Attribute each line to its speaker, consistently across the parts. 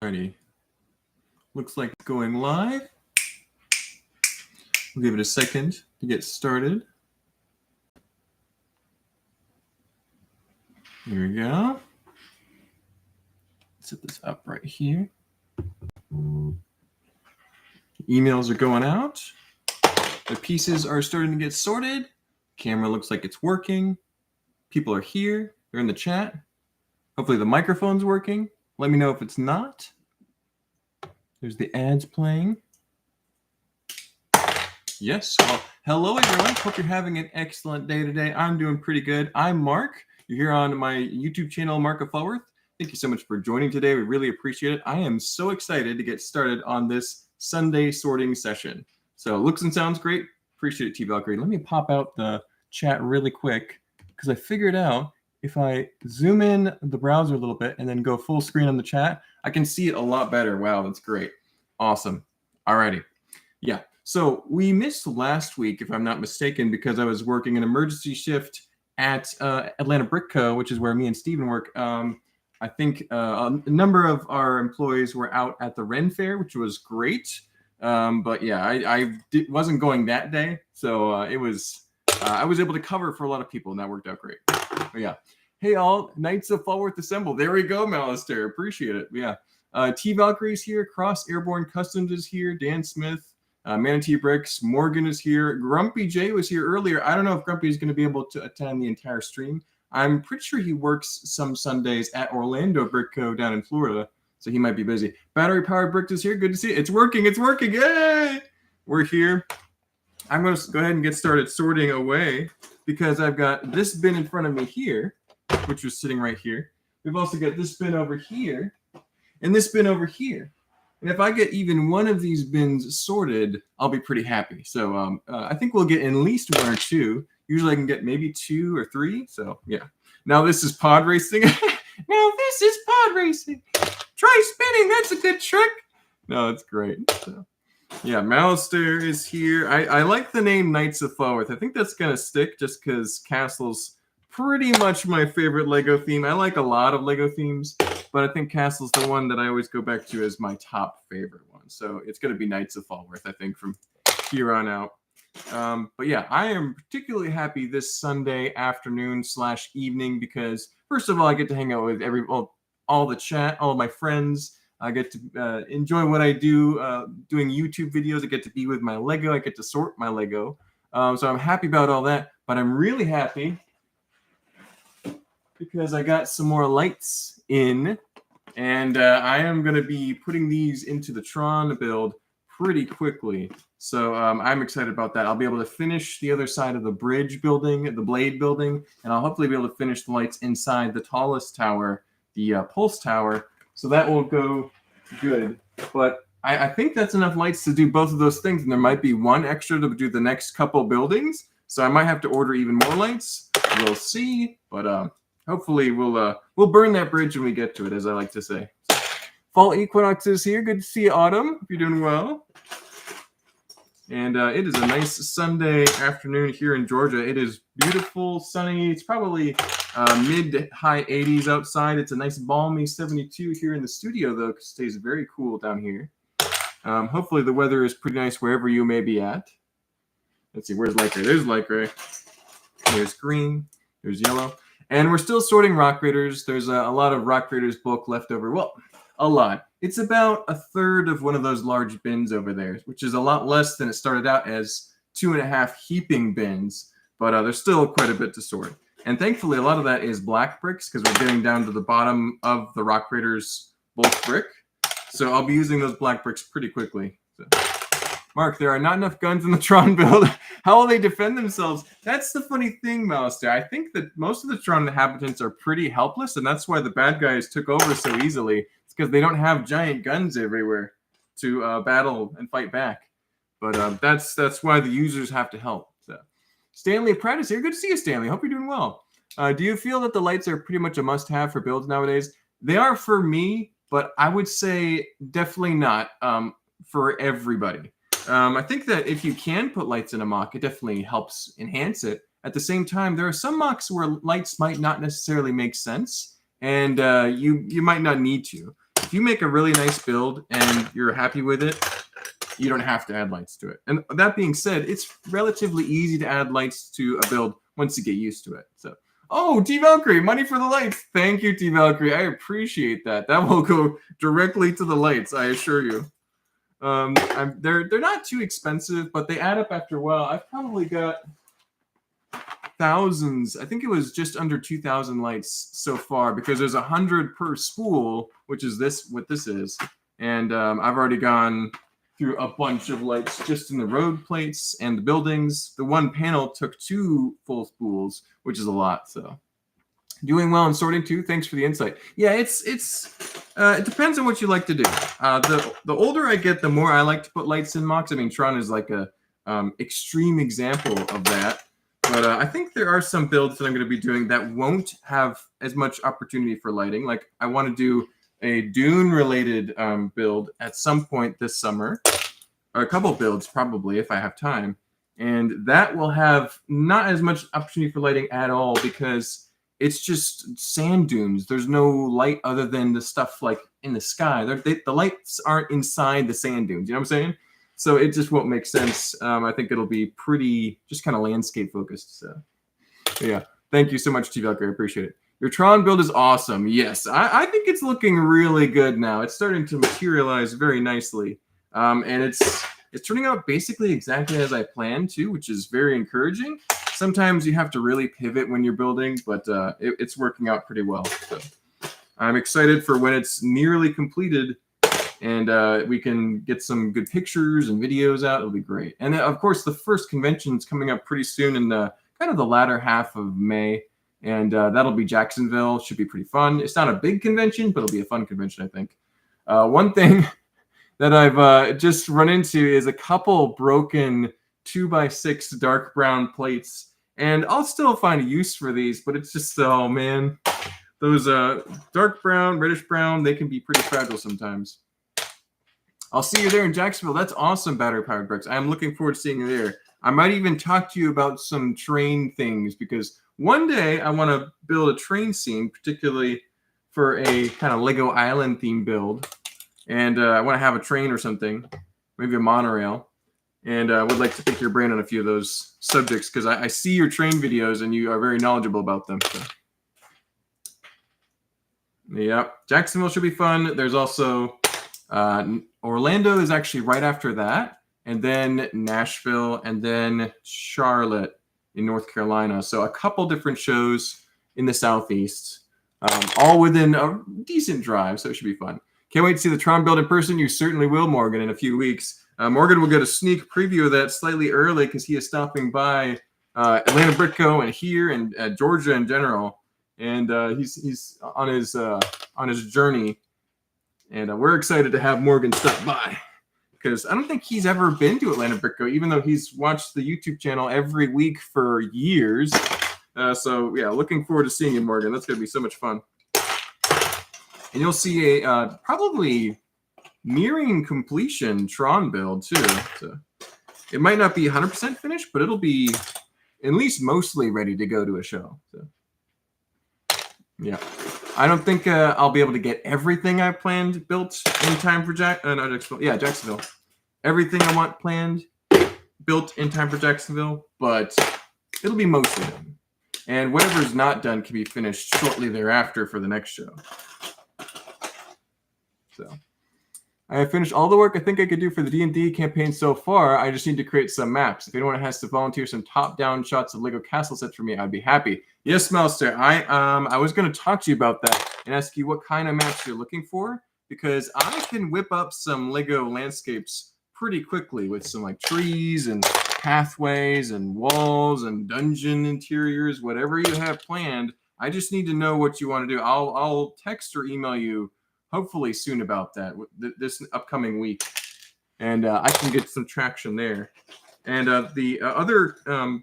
Speaker 1: Alrighty. Looks like it's going live. We'll give it a second to get started. Here we go. Set this up right here. Emails are going out. The pieces are starting to get sorted. Camera looks like it's working. People are here. They're in the chat. Hopefully the microphone's working. Let me know if it's not. There's the ads playing. Yes. Well, hello, everyone. Hope you're having an excellent day today. I'm doing pretty good. I'm Mark. You're here on my YouTube channel, Mark of Falworth. Thank you so much for joining today. We really appreciate it. I am so excited to get started on this Sunday sorting session. So looks and sounds great. Appreciate it, T. Valkyrie. Let me pop out the chat really quick because I figured out if I zoom in the browser a little bit and then go full screen on the chat, I can see it a lot better. Wow, that's great. Awesome. Alrighty. Yeah. So we missed last week, if I'm not mistaken, because I was working an emergency shift at Atlanta Brick Co., which is where me and Steven work. I think a number of our employees were out at the Ren Fair, which was great. But yeah, I wasn't going that day. So it was, I was able to cover for a lot of people, and that worked out great. But yeah. Hey, all, Knights of Falworth Assemble. There we go, Malister. Appreciate it. Yeah. T. Valkyrie's here. Cross Airborne Customs is here. Dan Smith. Manatee Bricks. Morgan is here. Grumpy J was here earlier. I don't know if Grumpy is going to be able to attend the entire stream. I'm pretty sure he works some Sundays at Orlando Brick Co. down in Florida, so he might be busy. Battery Powered Brick is here. Good to see it. It's working. It's working. Yay! We're here. I'm going to go ahead and get started sorting away because I've got this bin in front of me here, which was sitting right here. We've also got this bin over here and this bin over here. And if I get even one of these bins sorted, I'll be pretty happy. So I think we'll get at least one or two. Usually I can get maybe 2 or 3. So yeah. Now this is pod racing. Now this is pod racing. Try spinning. That's a good trick. No, it's great. So, yeah, Malister is here. I like the name Knights of Falworth. I think that's going to stick just because Castle's pretty much my favorite Lego theme. I like a lot of Lego themes, but I think Castle's the one that I always go back to as my top favorite one. So it's going to be Knights of Falworth, I think, from here on out. But yeah, I am particularly happy this Sunday afternoon / evening because, first of all, I get to hang out with all the chat, all of my friends. I get to enjoy what I do, doing YouTube videos. I get to be with my Lego. I get to sort my Lego. So I'm happy about all that, but I'm really happy because I got some more lights in, and I am going to be putting these into the Tron build pretty quickly. So I'm excited about that. I'll be able to finish the other side of the bridge building, the blade building, and I'll hopefully be able to finish the lights inside the tallest tower, the Pulse Tower. So that will go good. But I think that's enough lights to do both of those things, and there might be one extra to do the next couple buildings. So I might have to order even more lights. We'll see. But hopefully we'll burn that bridge when we get to it, as I like to say. Fall Equinox is here. Good to see you, Autumn. Hope you're doing well. And it is a nice Sunday afternoon here in Georgia. It is beautiful, sunny. It's probably mid to high 80s outside. It's a nice balmy 72 here in the studio, though, because it stays very cool down here. Hopefully the weather is pretty nice wherever you may be at. Let's see, where's light gray? There's light gray. There's green. There's yellow. And we're still sorting Rock Raiders. There's a lot of Rock Raiders bulk left over. Well, a lot. It's about a third of one of those large bins over there, which is a lot less than it started out as 2.5 heaping bins, but there's still quite a bit to sort. And thankfully, a lot of that is black bricks because we're getting down to the bottom of the Rock Raiders bulk brick. So I'll be using those black bricks pretty quickly. So. Mark, there are not enough guns in the Tron build. How will they defend themselves? That's the funny thing, Malister. I think that most of the Tron inhabitants are pretty helpless, and that's why the bad guys took over so easily. It's because they don't have giant guns everywhere to battle and fight back. But that's why the users have to help. So. Stanley Pratt is here. Good to see you, Stanley. Hope you're doing well. Do you feel that the lights are pretty much a must-have for builds nowadays? They are for me, but I would say definitely not for everybody. I think that if you can put lights in a mock, it definitely helps enhance it. At the same time, there are some mocks where lights might not necessarily make sense, and you might not need to. if you make a really nice build and you're happy with it, you don't have to add lights to it. And that being said, it's relatively easy to add lights to a build once you get used to it. So, oh, T Valkyrie, money for the lights. Thank you, T Valkyrie. I appreciate that. That will go directly to the lights, I assure you. They're not too expensive, but they add up after a while. I've probably got thousands. I think it was just under 2,000 lights so far because there's 100 per spool, which is what this is. And I've already gone through a bunch of lights just in the road plates and the buildings. The one panel took 2 full spools, which is a lot. So doing well in sorting too. Thanks for the insight. Yeah, it depends on what you like to do. The older I get, the more I like to put lights in mocks. I mean, Tron is like a extreme example of that. But I think there are some builds that I'm going to be doing that won't have as much opportunity for lighting. Like I want to do a Dune related build at some point this summer, or a couple builds probably if I have time, and that will have not as much opportunity for lighting at all because it's just sand dunes. There's no light other than the stuff like in the sky. The lights aren't inside the sand dunes. You know what I'm saying? So it just won't make sense. I think it'll be pretty just kind of landscape focused. So yeah, thank you so much, T Valkyrie. I appreciate it. Your Tron build is awesome. Yes, I think it's looking really good now. It's starting to materialize very nicely. And it's turning out basically exactly as I planned to, which is very encouraging. Sometimes you have to really pivot when you're building, but it's working out pretty well. So I'm excited for when it's nearly completed and we can get some good pictures and videos out. It'll be great. And of course, the first convention is coming up pretty soon in kind of the latter half of May. And that'll be Jacksonville. Should be pretty fun. It's not a big convention, but it'll be a fun convention, I think. One thing that I've just run into is a couple broken 2x6 dark brown plates. And I'll still find a use for these, but it's just, oh man, those dark brown, reddish brown, they can be pretty fragile sometimes. I'll see you there in Jacksonville. That's awesome, battery-powered bricks. I'm looking forward to seeing you there. I might even talk to you about some train things because one day I want to build a train scene, particularly for a kind of Lego Island theme build. And I want to have a train or something, maybe a monorail. And I would like to pick your brain on a few of those subjects because I see your train videos and you are very knowledgeable about them. So. Yeah, Jacksonville should be fun. There's also Orlando is actually right after that. And then Nashville and then Charlotte in North Carolina. So a couple different shows in the Southeast, all within a decent drive. So it should be fun. Can't wait to see the Tron build in person. You certainly will, Morgan, in a few weeks. Morgan will get a sneak preview of that slightly early because he is stopping by Atlanta Britco and here and Georgia in general. And he's on his journey. And we're excited to have Morgan stop by because I don't think he's ever been to Atlanta Britco, even though he's watched the YouTube channel every week for years. So yeah, looking forward to seeing you, Morgan. That's going to be so much fun. And you'll see a probably nearing completion Tron build too. So it might not be 100% finished, but it'll be at least mostly ready to go to a show. So yeah, I don't think I'll be able to get everything I planned built in time for Jacksonville. Everything I want planned built in time for Jacksonville, but it'll be mostly done. And whatever's not done can be finished shortly thereafter for the next show. So I have finished all the work I think I could do for the D&D campaign so far. I just need to create some maps. If anyone has to volunteer some top-down shots of Lego castle sets for me, I'd be happy. Yes, Melster, I was going to talk to you about that and ask you what kind of maps you're looking for, because I can whip up some Lego landscapes pretty quickly with some like trees and pathways and walls and dungeon interiors, whatever you have planned. I just need to know what you want to do. I'll text or email you hopefully soon about that this upcoming week, and I can get some traction there. And the other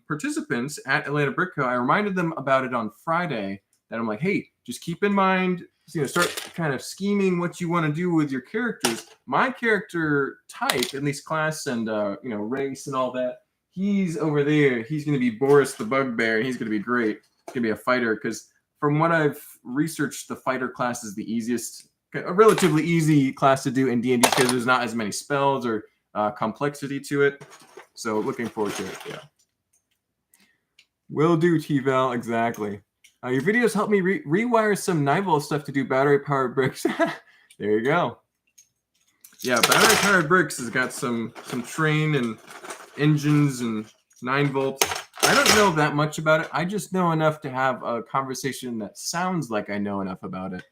Speaker 1: participants at Atlanta Britco, I reminded them about it on Friday. That I'm like, hey, just keep in mind, start kind of scheming what you want to do with your characters. My character type, at least class and race and all that, he's over there. He's going to be Boris the Bugbear, and he's going to be great. He's going to be a fighter because from what I've researched, the fighter class is the easiest a relatively easy class to do in D&D because there's not as many spells or complexity to it. So looking forward to it. Yeah. Will do, T-Val. Exactly. Your videos help me rewire some 9-volt stuff to do battery-powered bricks. There you go. Yeah, battery-powered bricks has got some train and engines and 9 volts. I don't know that much about it. I just know enough to have a conversation that sounds like I know enough about it.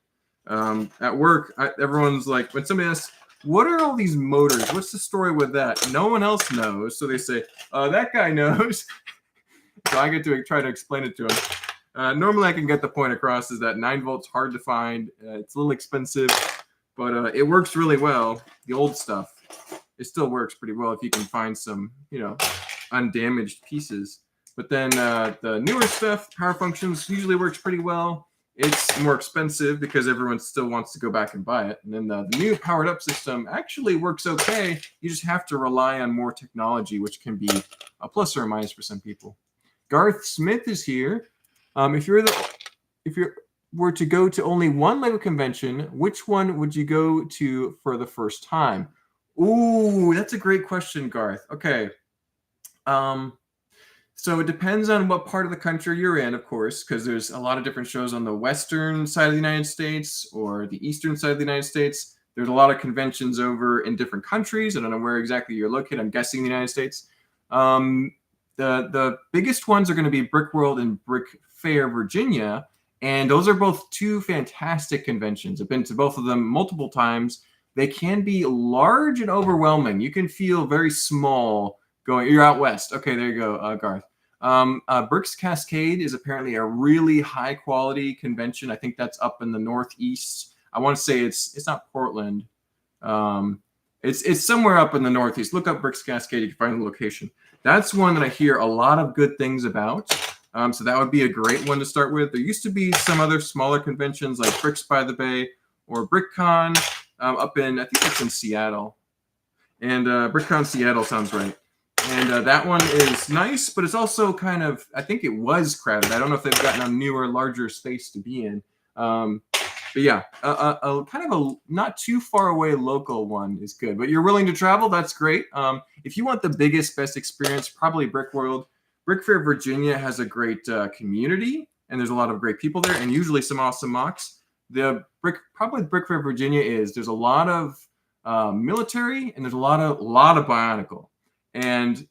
Speaker 1: At work, everyone's like, when somebody asks, what are all these motors? What's the story with that? No one else knows. So they say, that guy knows. So I get to try to explain it to him. Normally I can get the point across is that 9 volts hard to find. It's a little expensive, but it works really well. The old stuff, it still works pretty well if you can find some, undamaged pieces. But then the newer stuff, power functions, usually works pretty well. It's more expensive because everyone still wants to go back and buy it. And then the new powered up system actually works okay. You just have to rely on more technology, which can be a plus or a minus for some people. Garth Smith is here. If you were to go to only one LEGO convention, which one would you go to for the first time? Ooh, that's a great question, Garth. Okay. So it depends on what part of the country you're in, of course, because there's a lot of different shows on the western side of the United States or the eastern side of the United States. There's a lot of conventions over in different countries. I don't know where exactly you're located. I'm guessing the United States. The biggest ones are going to be Brick World and Brick Fair, Virginia, and those are both two fantastic conventions. I've been to both of them multiple times. They can be large and overwhelming. You can feel very small going. You're out west. Okay, there you go, Garth. Bricks Cascade is apparently a really high quality convention. I think that's up in the Northeast. I want to say it's not Portland. It's somewhere up in the Northeast. Look up Bricks Cascade. You can find the location. That's one that I hear a lot of good things about. So that would be a great one to start with. There used to be some other smaller conventions like Bricks by the Bay or BrickCon up in, I think it's in Seattle. And BrickCon Seattle sounds right. And that one is nice, but it's also kind of, I think it was crowded. I don't know if they've gotten a newer, larger space to be in. But yeah, a kind of a not too far away local one is good. But you're willing to travel, that's great. If you want the biggest, best experience, probably Brick World. Brick Fair, Virginia has a great community, and there's a lot of great people there, and usually some awesome mocks. Probably Brick Fair, Virginia there's a lot of military, and there's a lot of Bionicle. And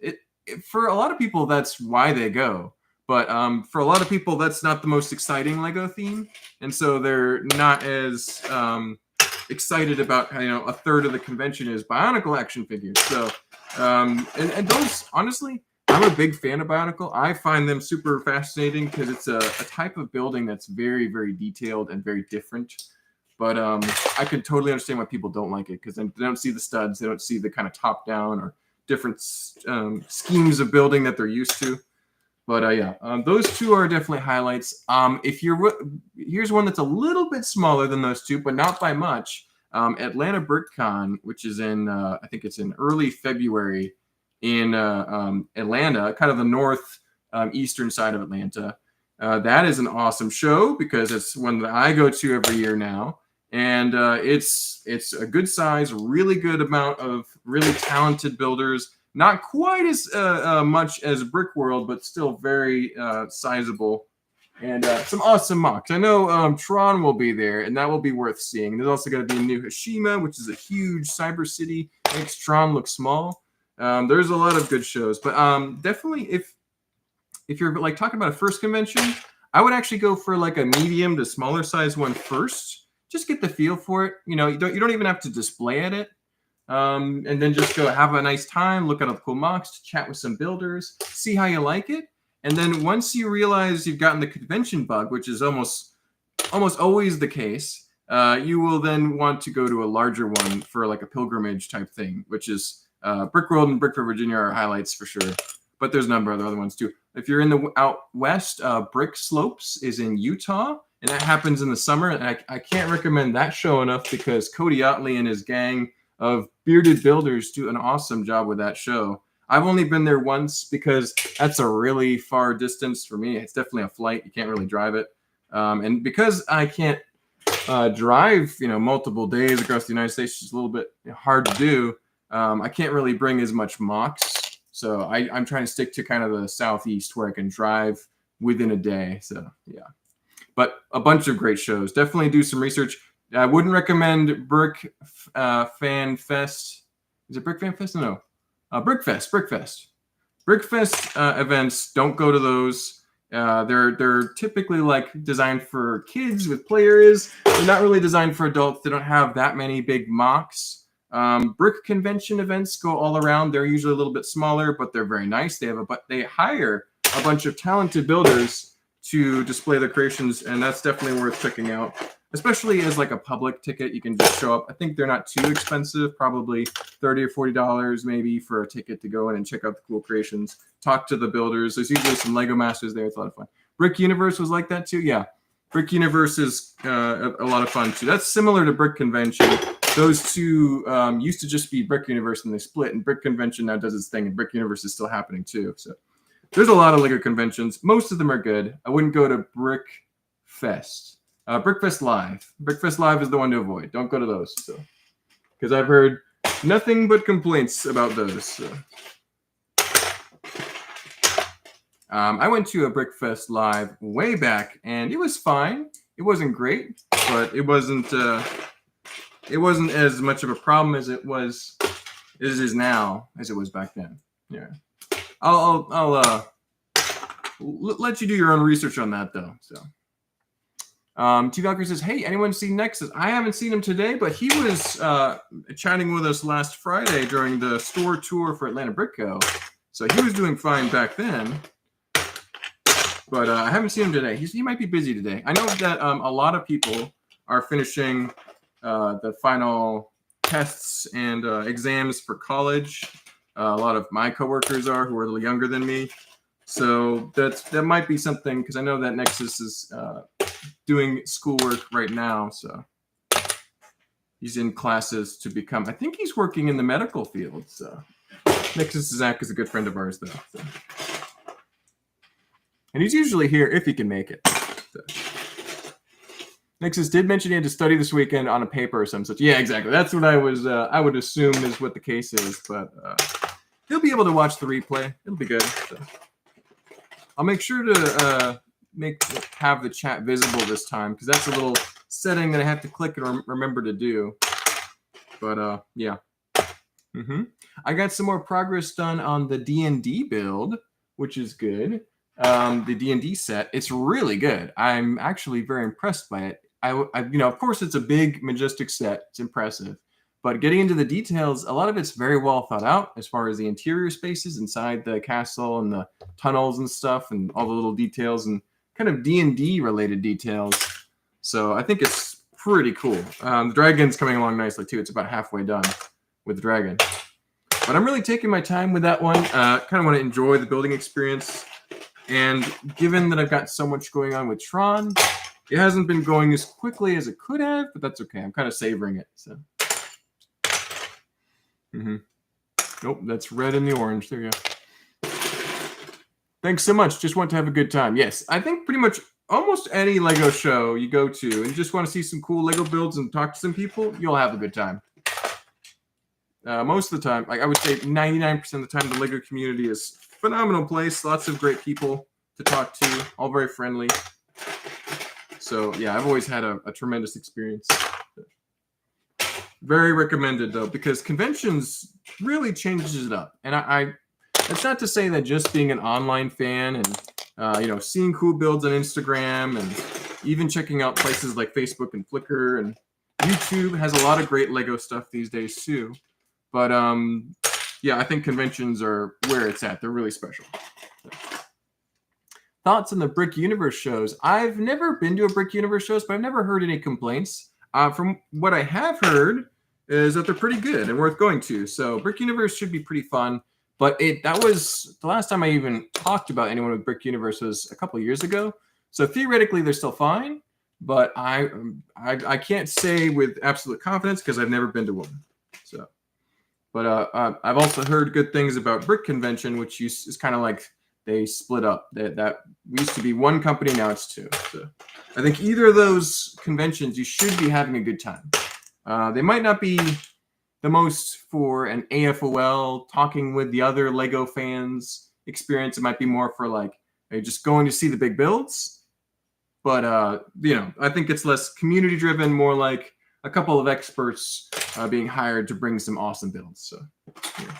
Speaker 1: for a lot of people, that's why they go. But for a lot of people, that's not the most exciting LEGO theme. And so they're not as excited about, a third of the convention is Bionicle action figures. So, and those, honestly, I'm a big fan of Bionicle. I find them super fascinating because it's a type of building that's very, very detailed and very different. But I could totally understand why people don't like it because they don't see the studs. They don't see the kind of top down or different schemes of building that they're used to. But yeah, those two are definitely highlights. Here's one that's a little bit smaller than those two, but not by much. Atlanta BrickCon, which is in, I think it's in early February in Atlanta, kind of the north eastern side of Atlanta. That is an awesome show because it's one that I go to every year now. And it's a good size, really good amount of really talented builders. Not quite as much as Brick World, but still very sizable. And some awesome mocks. I know Tron will be there, and that will be worth seeing. There's also going to be a new Hiroshima, which is a huge cyber city. Makes Tron look small. There's a lot of good shows. But definitely, if you're like talking about a first convention, I would actually go for like a medium to smaller size one first. Just get the feel for it. You don't even have to display at it. And then just go have a nice time, look at all the cool mocks, chat with some builders, see how you like it. And then once you realize you've gotten the convention bug, which is almost always the case, you will then want to go to a larger one for like a pilgrimage type thing, which is Brick World and Brick Fair, Virginia are highlights for sure. But there's a number of other ones too. If you're in the out west, Brick Slopes is in Utah, and that happens in the summer. And I can't recommend that show enough because Cody Otley and his gang of bearded builders do an awesome job with that show. I've only been there once because that's a really far distance for me. It's definitely a flight. You can't really drive it. And because I can't drive, multiple days across the United States is a little bit hard to do. I can't really bring as much MOX, so I'm trying to stick to kind of the southeast where I can drive within a day. So yeah, but a bunch of great shows. Definitely do some research. I wouldn't recommend Brick Fan Fest. Is it Brick Fan Fest? No, Brickfest. Brickfest events. Don't go to those. They're typically like designed for kids with play areas. They're not really designed for adults. They don't have that many big mocks. Brick convention events go all around. They're usually a little bit smaller, but they're very nice. They hire a bunch of talented builders to display their creations, and that's definitely worth checking out. Especially as like a public ticket, you can just show up. I think they're not too expensive, probably $30 or $40 maybe for a ticket to go in and check out the cool creations. Talk to the builders. There's usually some Lego Masters there. It's a lot of fun. Brick Universe was like that too. Yeah, Brick Universe is a lot of fun too. That's similar to Brick Convention. Those two used to just be Brick Universe and they split. And Brick Convention now does its thing, and Brick Universe is still happening too. So there's a lot of Lego conventions. Most of them are good. I wouldn't go to Brick Fest. Brickfest Live. Brickfest Live is the one to avoid. Don't go to those. So, because I've heard nothing but complaints about those. So. I went to a Brickfest Live way back, and it was fine. It wasn't great, but it wasn't as much of a problem as it is now, as it was back then. Yeah. I'll let you do your own research on that though. So. T-Valkyrie says, hey, anyone seen Nexus? I haven't seen him today, but he was chatting with us last Friday during the store tour for Atlanta Brick Co. So he was doing fine back then. But I haven't seen him today. He might be busy today. I know that a lot of people are finishing the final tests and exams for college. A lot of my coworkers are, who are a little younger than me. So that might be something, because I know that Nexus is doing schoolwork right now. So he's in classes to become, I think he's working in the medical field. So Nexus Zach is a good friend of ours, though. So. And he's usually here if he can make it. So. Nexus did mention he had to study this weekend on a paper or some such. Yeah, exactly. That's what I would assume is what the case is. But he'll be able to watch the replay. It'll be good. So. I'll make sure to have the chat visible this time, because that's a little setting that I have to click and remember to do. But yeah. I got some more progress done on the D&D build, which is good. The D&D set, it's really good. I'm actually very impressed by it. I of course, it's a big, majestic set. It's impressive. But getting into the details, a lot of it's very well thought out as far as the interior spaces inside the castle and the tunnels and stuff and all the little details and kind of D&D related details. So I think it's pretty cool. The dragon's coming along nicely too. It's about halfway done with the dragon. But I'm really taking my time with that one. Kind of want to enjoy the building experience. And given that I've got so much going on with Tron, it hasn't been going as quickly as it could have, but that's okay. I'm kind of savoring it. So. Nope, that's red and the orange. There you go. Thanks so much. Just want to have a good time. Yes, I think pretty much almost any Lego show you go to and just want to see some cool Lego builds and talk to some people, you'll have a good time. Most of the time, like I would say 99% of the time, the Lego community is a phenomenal place. Lots of great people to talk to, all very friendly. So yeah, I've always had a tremendous experience. Very recommended though, because conventions really changes it up. And it's not to say that just being an online fan and seeing cool builds on Instagram and even checking out places like Facebook and Flickr and YouTube has a lot of great Lego stuff these days too. But yeah, I think conventions are where it's at. They're really special. Thoughts on the Brick Universe shows? I've never been to a Brick Universe shows, but I've never heard any complaints. From what I have heard is that they're pretty good and worth going to. So Brick Universe should be pretty fun. But that was the last time I even talked about anyone with Brick Universe was a couple of years ago. So theoretically, they're still fine. But I can't say with absolute confidence because I've never been to one. So, but I've also heard good things about Brick Convention, which is kind of like they split up. That used to be one company, now it's two. So I think either of those conventions, you should be having a good time. They might not be the most for an AFOL talking with the other Lego fans experience. It might be more for like just going to see the big builds. But I think it's less community driven, more like a couple of experts being hired to bring some awesome builds. So yeah.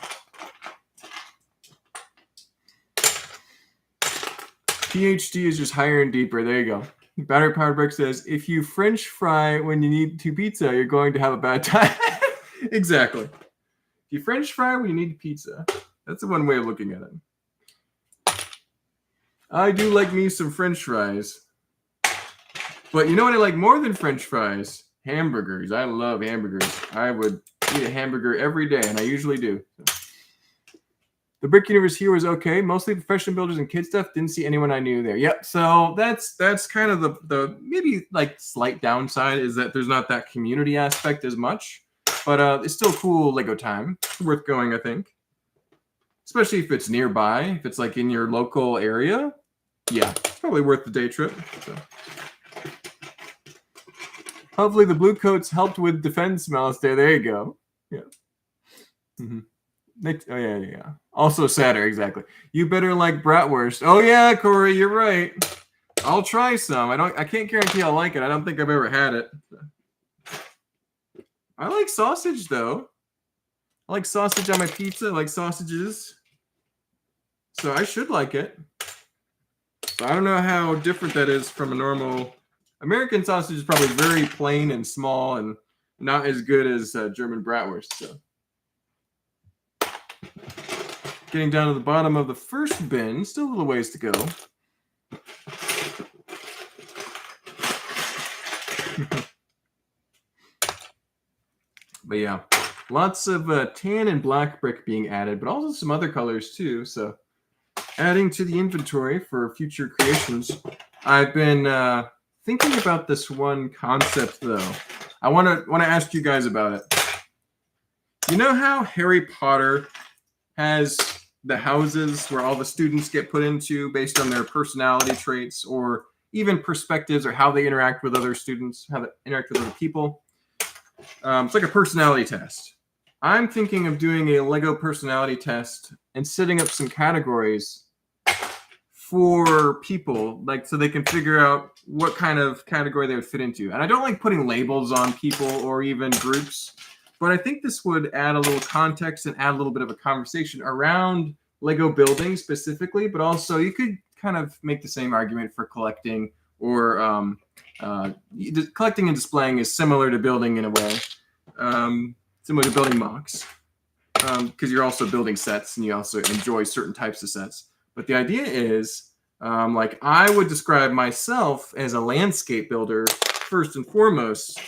Speaker 1: PhD is just higher and deeper. There you go. Battery Powered Brick says, if you French fry when you need to pizza, you're going to have a bad time. Exactly. If you French fry when you need pizza, that's one way of looking at it. I do like me some French fries. But you know what I like more than French fries? Hamburgers. I love hamburgers. I would eat a hamburger every day, and I usually do. The Brick Universe here was okay. Mostly professional builders and kid stuff. Didn't see anyone I knew there. Yep. So that's kind of the maybe like slight downside is that there's not that community aspect as much. But it's still cool Lego time. Worth going, I think. Especially if it's nearby. If it's like in your local area. Yeah, it's probably worth the day trip. So. Hopefully the blue coats helped with defense mouse there. There you go. Yeah. Mm-hmm. Oh, yeah. Also sadder, exactly. You better like bratwurst. Oh, yeah, Corey, you're right. I'll try some. I can't guarantee I'll like it. I don't think I've ever had it. I like sausage, though. I like sausage on my pizza. I like sausages. So I should like it. So I don't know how different that is from a normal... American sausage is probably very plain and small and not as good as German bratwurst. So. Getting down to the bottom of the first bin, still a little ways to go. But yeah, lots of tan and black brick being added, but also some other colors too. So adding to the inventory for future creations. I've been thinking about this one concept though. I want to ask you guys about it. You know how Harry Potter has the houses where all the students get put into based on their personality traits or even perspectives or how they interact with other students, how they interact with other people. It's like a personality test. I'm thinking of doing a Lego personality test and setting up some categories for people, like so they can figure out what kind of category they would fit into. And I don't like putting labels on people or even groups. But I think this would add a little context and add a little bit of a conversation around Lego building specifically, but also you could kind of make the same argument for collecting or collecting and displaying is similar to building in a way, similar to building mocks, because you're also building sets and you also enjoy certain types of sets. But the idea is, like I would describe myself as a landscape builder first and foremost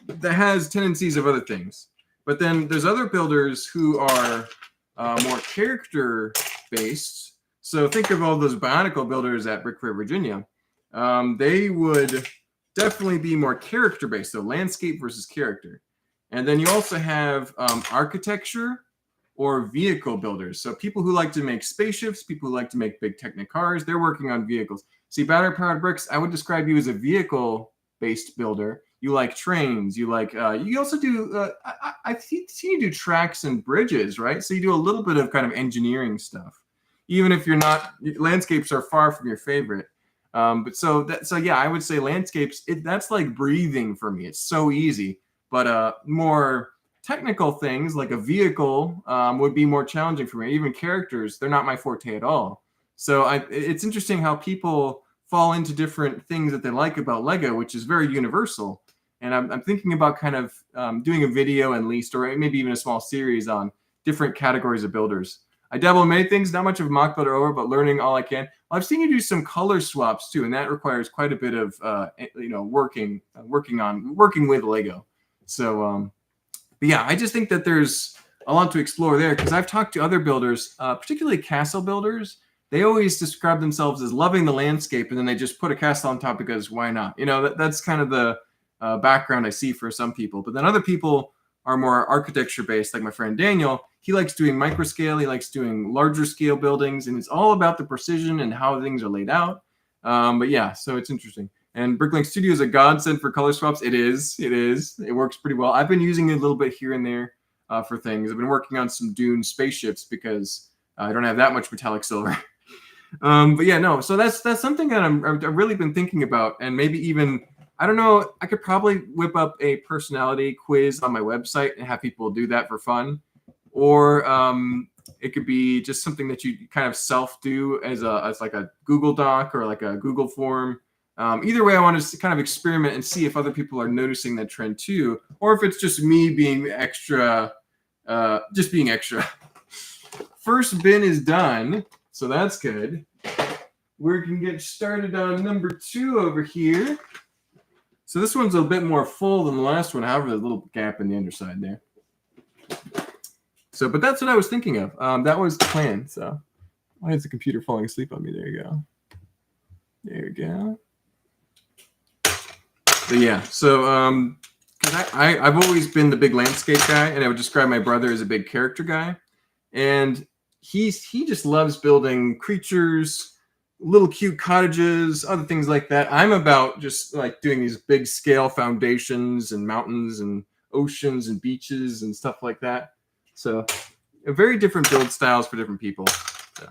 Speaker 1: that has tendencies of other things. But then there's other builders who are more character-based. So think of all those Bionicle builders at Brick Fair, Virginia. They would definitely be more character-based, so landscape versus character. And then you also have architecture or vehicle builders. So people who like to make spaceships, people who like to make big Technicars, they're working on vehicles. See, battery-powered bricks, I would describe you as a vehicle-based builder. You like trains. You like. You also do. I've seen you do tracks and bridges, right? So you do a little bit of kind of engineering stuff, even if you're not. Landscapes are far from your favorite. But so yeah, I would say landscapes. That's like breathing for me. It's so easy. But more technical things like a vehicle would be more challenging for me. Even characters, they're not my forte at all. So it's interesting how people fall into different things that they like about Lego, which is very universal. And I'm thinking about kind of doing a video at least, or maybe even a small series on different categories of builders. I dabble in many things, not much of a mock builder over, but learning all I can. I've seen you do some color swaps too, and that requires quite a bit of working with Lego. So, but yeah, I just think that there's a lot to explore there because I've talked to other builders, particularly castle builders. They always describe themselves as loving the landscape, and then they just put a castle on top because why not? That's kind of the background I see for some people. But then other people are more architecture based, like my friend Daniel. He likes doing micro scale. He likes doing larger scale buildings, and it's all about the precision and how things are laid out. But yeah, so it's interesting. And Bricklink Studio is a godsend for color swaps. It is. It works pretty well. I've been using it a little bit here and there for things. I've been working on some Dune spaceships because I don't have that much metallic silver. But yeah, no. So that's something that I've really been thinking about, and maybe even, I don't know, I could probably whip up a personality quiz on my website and have people do that for fun, or it could be just something that you kind of self do as like a Google Doc or like a Google form. Either way, I want to kind of experiment and see if other people are noticing that trend too, or if it's just me being extra, just being extra. First bin is done, so that's good. We can get started on number 2 over here. So this one's a bit more full than the last one, however, there's a little gap in the underside there. So, but that's what I was thinking of. That was the plan. So, why is the computer falling asleep on me? There you go. There you go. But yeah, so I've always been the big landscape guy, and I would describe my brother as a big character guy. And he just loves building creatures, little cute cottages, other things like that. I'm about just like doing these big scale foundations and mountains and oceans and beaches and stuff like that. So very different build styles for different people. So.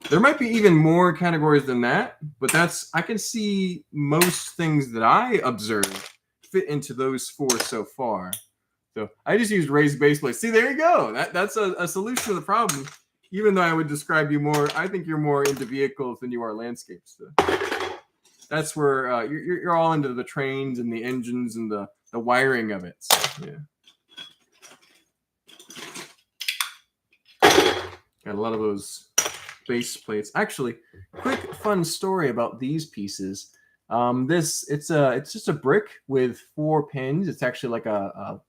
Speaker 1: There might be even more categories than that, but I can see most things that I observe fit into those 4 so far. So I just used raised base plates. See, there you go. That's a solution to the problem. Even though I would describe you more, I think you're more into vehicles than you are landscapes. So that's where you're all into the trains and the engines and the wiring of it. So, yeah. Got a lot of those base plates. Actually, quick fun story about these pieces. It's just a brick with 4 pins. It's actually like a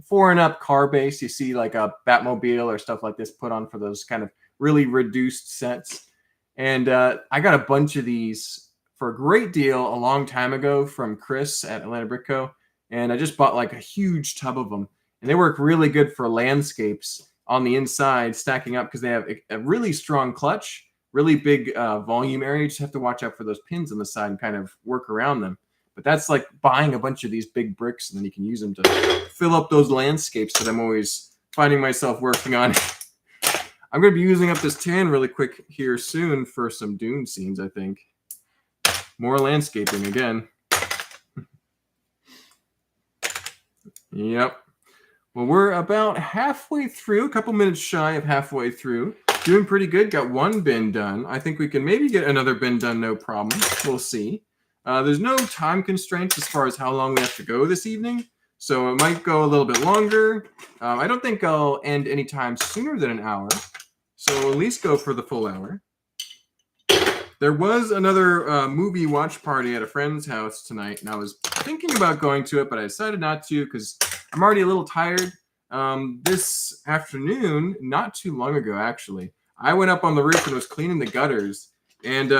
Speaker 1: 4 and up car base. You see like a Batmobile or stuff like this put on for those kind of really reduced sets. And I got a bunch of these for a great deal a long time ago from Chris at Atlanta Brick Co. And I just bought like a huge tub of them. And they work really good for landscapes on the inside, stacking up because they have a really strong clutch, really big volume area. You just have to watch out for those pins on the side and kind of work around them. But that's like buying a bunch of these big bricks, and then you can use them to fill up those landscapes that I'm always finding myself working on. I'm going to be using up this tan really quick here soon for some Dune scenes, I think. More landscaping again. Yep. Well, we're about halfway through, a couple minutes shy of halfway through. Doing pretty good. Got 1 bin done. I think we can maybe get another bin done, no problem. We'll see. There's no time constraints as far as how long we have to go this evening, so it might go a little bit longer. I don't think I'll end any time sooner than an hour, so we'll at least go for the full hour. There was another movie watch party at a friend's house tonight, and I was thinking about going to it, but I decided not to because I'm already a little tired. This afternoon, not too long ago actually, I went up on the roof and was cleaning the gutters. And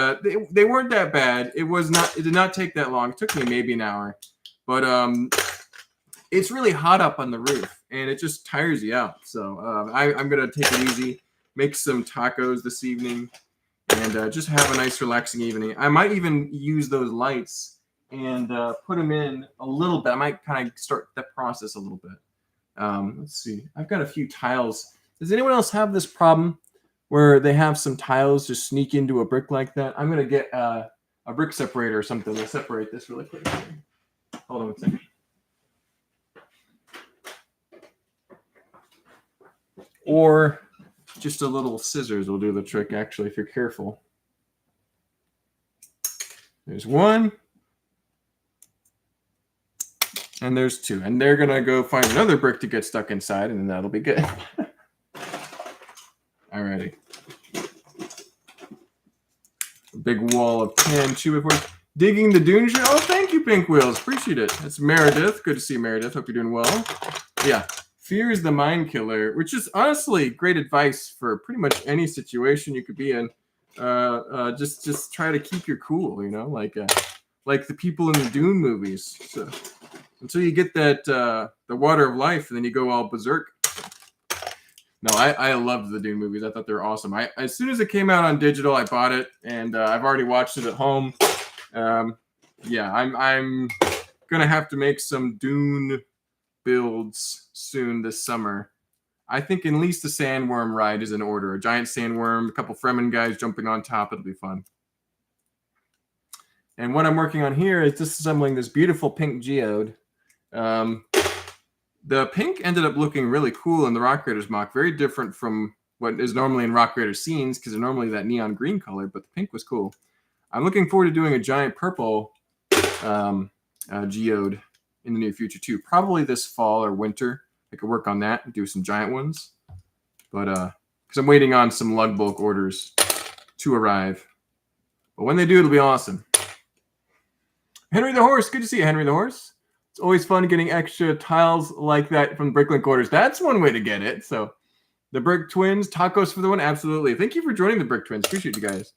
Speaker 1: they weren't that bad. It did not take that long. It took me maybe an hour. But it's really hot up on the roof, and it just tires you out. So I'm going to take it easy, make some tacos this evening, and just have a nice relaxing evening. I might even use those lights and put them in a little bit. I might kind of start that process a little bit. Let's see. I've got a few tiles. Does anyone else have this problem where they have some tiles just sneak into a brick like that? I'm going to get a brick separator or something to separate this really quick. Hold on a second. Or just a little scissors will do the trick, actually, if you're careful. There's 1. And there's 2. And they're going to go find another brick to get stuck inside, and then that'll be good. Alrighty. Big wall of tan 2x4. Digging the Dune show. Oh, thank you, Pink Wheels. Appreciate it. That's Meredith. Good to see you, Meredith. Hope you're doing well. Yeah. Fear is the mind killer, which is honestly great advice for pretty much any situation you could be in. Just try to keep your cool, you know? Like, like the people in the Dune movies. So until you get that the water of life, and then you go all berserk. No, I loved the Dune movies. I thought they were awesome. As soon as it came out on digital, I bought it, and I've already watched it at home. Yeah, I'm gonna have to make some Dune builds soon this summer. I think at least the sandworm ride is in order. A giant sandworm, a couple Fremen guys jumping on top. It'll be fun. And what I'm working on here is disassembling this beautiful pink geode. The pink ended up looking really cool in the Rock Raiders mock. Very different from what is normally in Rock Raiders scenes, because they're normally that neon green color, but the pink was cool. I'm looking forward to doing a giant purple geode in the near future too. Probably this fall or winter. I could work on that and do some giant ones. But because I'm waiting on some lug bulk orders to arrive. But when they do, it'll be awesome. Henry the Horse, good to see you, Henry the Horse. It's always fun getting extra tiles like that from Bricklink orders. That's one way to get it. So the Brick Twins, tacos for the one, absolutely. Thank you for joining the Brick Twins. Appreciate you guys.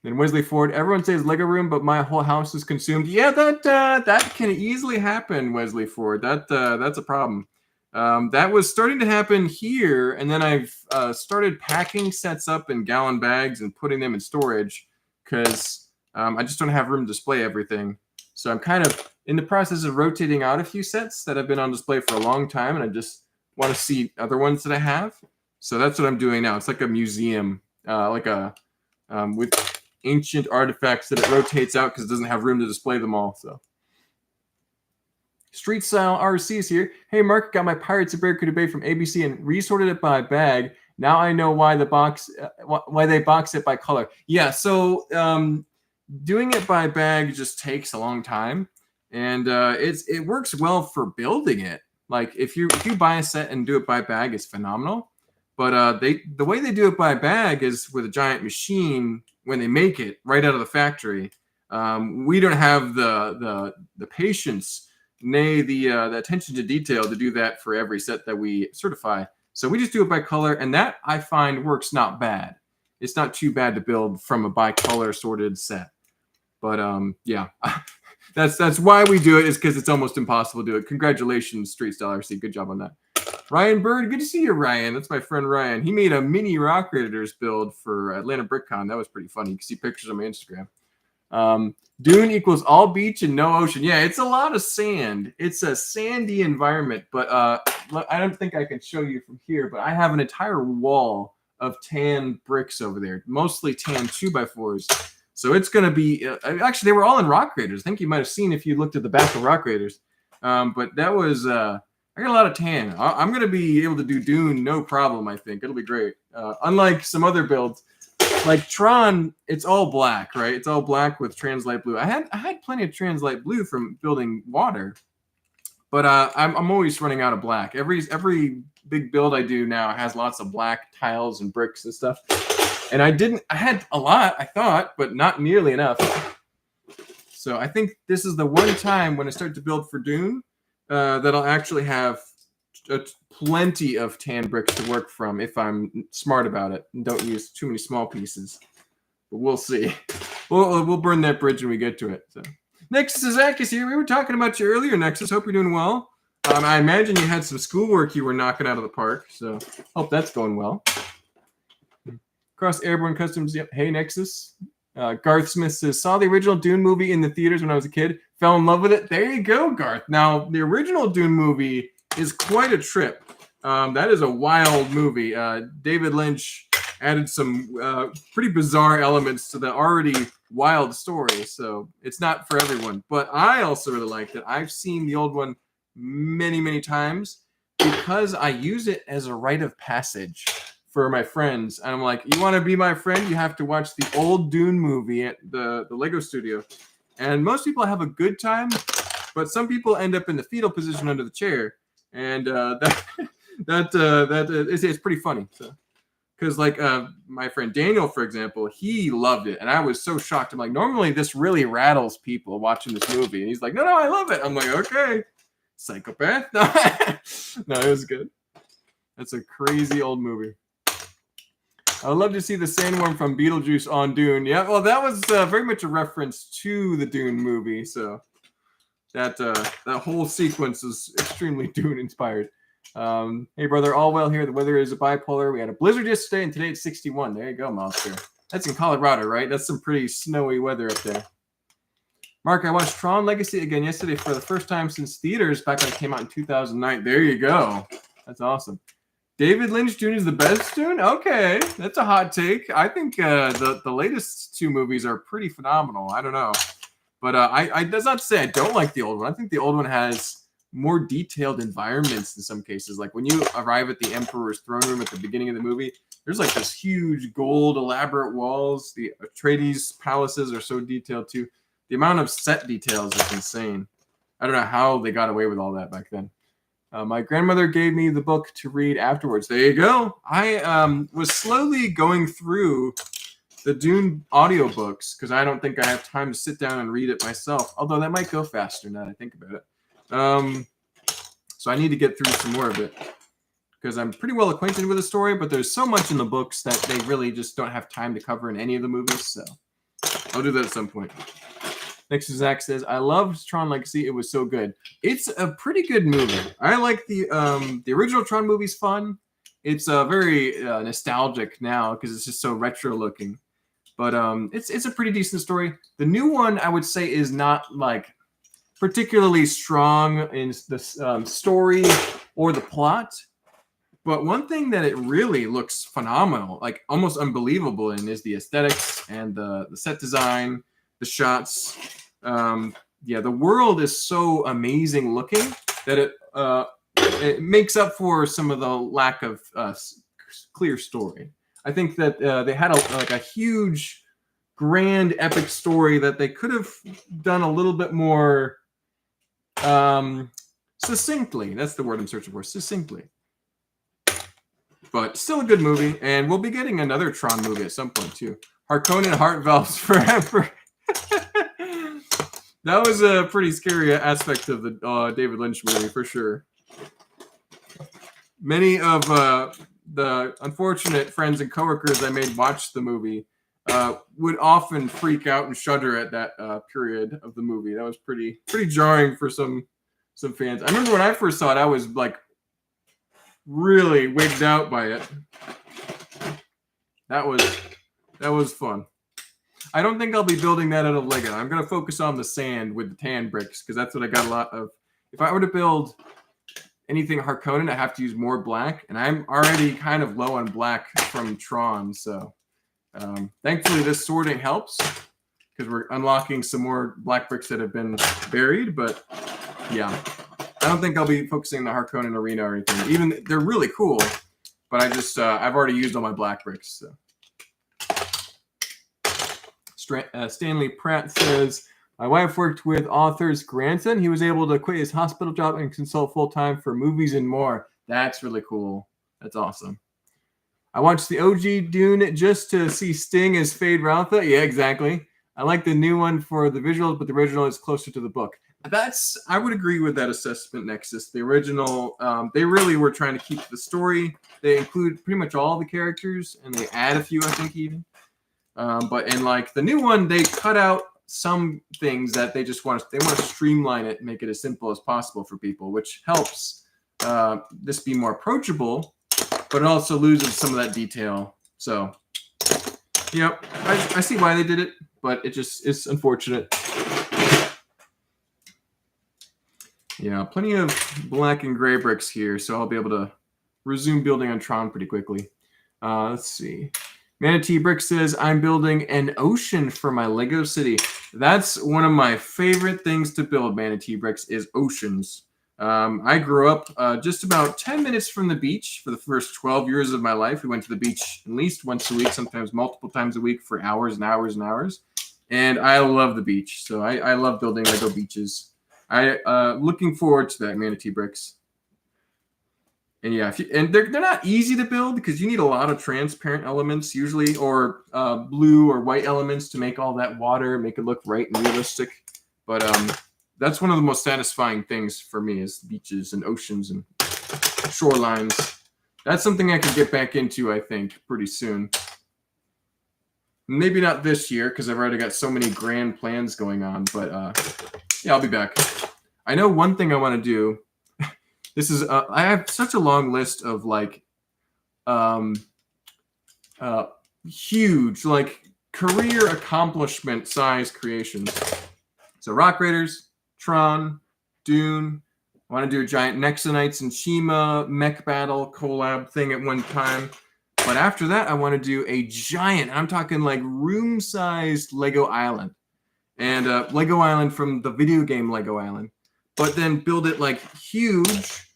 Speaker 1: Then Wesley Ford, everyone says Lego room, but my whole house is consumed. Yeah, that can easily happen, Wesley Ford. That's a problem. That was starting to happen here, and then I've started packing sets up in gallon bags and putting them in storage because I just don't have room to display everything. So I'm kind of in the process of rotating out a few sets that have been on display for a long time, and I just want to see other ones that I have. So that's what I'm doing now. It's like a museum, with ancient artifacts that it rotates out because it doesn't have room to display them all. So Street Style RC's here. Hey Mark, got my Pirates of Barracuda Bay from ABC and resorted it by bag. Now I know why why they box it by color. Yeah, so doing it by bag just takes a long time, and it works well for building it. Like if you buy a set and do it by bag, it's phenomenal. But the way they do it by bag is with a giant machine when they make it right out of the factory. We don't have the patience, nay the attention to detail to do that for every set that we certify. So we just do it by color, and that I find works not bad. It's not too bad to build from a by color sorted set. But yeah, that's why we do it, is because it's almost impossible to do it. Congratulations, Street Style RC. Good job on that. Ryan Bird, good to see you, Ryan. That's my friend Ryan. He made a mini Rock Raiders build for Atlanta BrickCon. That was pretty funny. You can see pictures on my Instagram. Dune equals all beach and no ocean. Yeah, it's a lot of sand. It's a sandy environment, but I don't think I can show you from here, but I have an entire wall of tan bricks over there, mostly tan 2x4s. So it's going to be, actually, they were all in Rock Raiders. I think you might have seen if you looked at the back of Rock Raiders. But that was, I got a lot of tan. I'm going to be able to do Dune no problem, I think. It'll be great. Unlike some other builds, like Tron, it's all black, right? It's all black with Translite Blue. I had plenty of Translite Blue from building water, but I'm always running out of black. Every big build I do now has lots of black tiles and bricks and stuff. And I had a lot, I thought, but not nearly enough. So I think this is the one time when I start to build for Dune that I'll actually have plenty of tan bricks to work from if I'm smart about it and don't use too many small pieces. But we'll see. We'll burn that bridge when we get to it. So. Nexus Zach is here. We were talking about you earlier, Nexus. Hope you're doing well. I imagine you had some schoolwork you were knocking out of the park, so hope that's going well. Cross Airborne Customs. Yep. Hey, Nexus. Garth Smith says, saw the original Dune movie in the theaters when I was a kid. Fell in love with it. There you go, Garth. Now, the original Dune movie is quite a trip. That is a wild movie. David Lynch added some pretty bizarre elements to the already wild story, so it's not for everyone. But I also really liked it. I've seen the old one many, many times because I use it as a rite of passage for my friends. And I'm like, you want to be my friend? You have to watch the old Dune movie at the Lego studio. And most people have a good time, but some people end up in the fetal position under the chair. And it's pretty funny. So, because like my friend Daniel, for example, he loved it. And I was so shocked. I'm like, normally this really rattles people watching this movie. And he's like, no, I love it. I'm like, okay, psychopath. No, it was good. That's a crazy old movie. I would love to see the sandworm from Beetlejuice on Dune. Yeah, well, that was very much a reference to the Dune movie, so that whole sequence is extremely Dune inspired. Hey, brother, all well here. The weather is bipolar. We had a blizzard yesterday, and today it's 61. There you go, monster. That's in Colorado, right? That's some pretty snowy weather up there. Mark, I watched Tron Legacy again yesterday for the first time since theaters back when it came out in 2009. There you go. That's awesome. David Lynch Dune is the best Dune? Okay, that's a hot take. I think the latest two movies are pretty phenomenal. I don't know. But I does not say I don't like the old one. I think the old one has more detailed environments in some cases. Like when you arrive at the Emperor's throne room at the beginning of the movie, there's like this huge gold elaborate walls. The Atreides palaces are so detailed too. The amount of set details is insane. I don't know how they got away with all that back then. My grandmother gave me the book to read afterwards. There you go. I was slowly going through the Dune audiobooks because I don't think I have time to sit down and read it myself. Although that might go faster now that I think about it. So I need to get through some more of it because I'm pretty well acquainted with the story, but there's so much in the books that they really just don't have time to cover in any of the movies. So I'll do that at some point. Next, Zach says, I loved Tron Legacy. It was so good. It's a pretty good movie. I like the original Tron movie's fun. It's very nostalgic now because it's just so retro looking. But it's a pretty decent story. The new one, I would say, is not like particularly strong in the story or the plot. But one thing that it really looks phenomenal, like almost unbelievable in, is the aesthetics and the set design, the shots. The world is so amazing looking that it makes up for some of the lack of clear story. I think that they had a huge, grand, epic story that they could have done a little bit more succinctly. That's the word I'm searching for, succinctly. But still a good movie, and we'll be getting another Tron movie at some point too. Harkonnen heart valves forever. That was a pretty scary aspect of the David Lynch movie, for sure. Many of the unfortunate friends and coworkers I made watch the movie would often freak out and shudder at that period of the movie. That was pretty jarring for some fans. I remember when I first saw it, I was like really wigged out by it. That was fun. I don't think I'll be building that out of Lego. I'm going to focus on the sand with the tan bricks because that's what I got a lot of. If I were to build anything Harkonnen, I have to use more black, and I'm already kind of low on black from Tron. So thankfully this sorting helps because we're unlocking some more black bricks that have been buried. But yeah, I don't think I'll be focusing on the Harkonnen arena or anything. Even they're really cool, but I've already used all my black bricks. So. Stanley Pratt says, my wife worked with author's grandson. He was able to quit his hospital job and consult full-time for movies and more. That's really cool. That's awesome. I watched the OG Dune just to see Sting as Fade Ralpha. Yeah, exactly. I like the new one for the visuals, but the original is closer to the book. I would agree with that assessment, Nexus. The original, they really were trying to keep the story. They include pretty much all the characters, and they add a few, I think, even. But in like the new one, they cut out some things that they want to streamline it, make it as simple as possible for people, which helps this be more approachable, but it also loses some of that detail. So, yep, I see why they did it, but it's unfortunate. Yeah, plenty of black and gray bricks here, so I'll be able to resume building on Tron pretty quickly. Let's see. Manatee Brick says, I'm building an ocean for my Lego city. That's one of my favorite things to build, Manatee Bricks, is oceans. I grew up just about 10 minutes from the beach for the first 12 years of my life. We went to the beach at least once a week, sometimes multiple times a week for hours and hours and hours. And I love the beach, so I love building Lego beaches. Looking forward to that, Manatee Bricks. And yeah, they're not easy to build because you need a lot of transparent elements usually, or blue or white elements to make all that water, make it look right and realistic. But that's one of the most satisfying things for me is beaches and oceans and shorelines. That's something I could get back into, I think, pretty soon. Maybe not this year because I've already got so many grand plans going on. But yeah, I'll be back. I know one thing I want to do. This is I have such a long list of like huge like career accomplishment size creations. So Rock Raiders, Tron, Dune. I want to do a giant Nexonites and Shima mech battle collab thing at one time. But after that, I want to do a giant, I'm talking like room-sized Lego Island. And Lego Island from the video game Lego Island. But then build it like huge,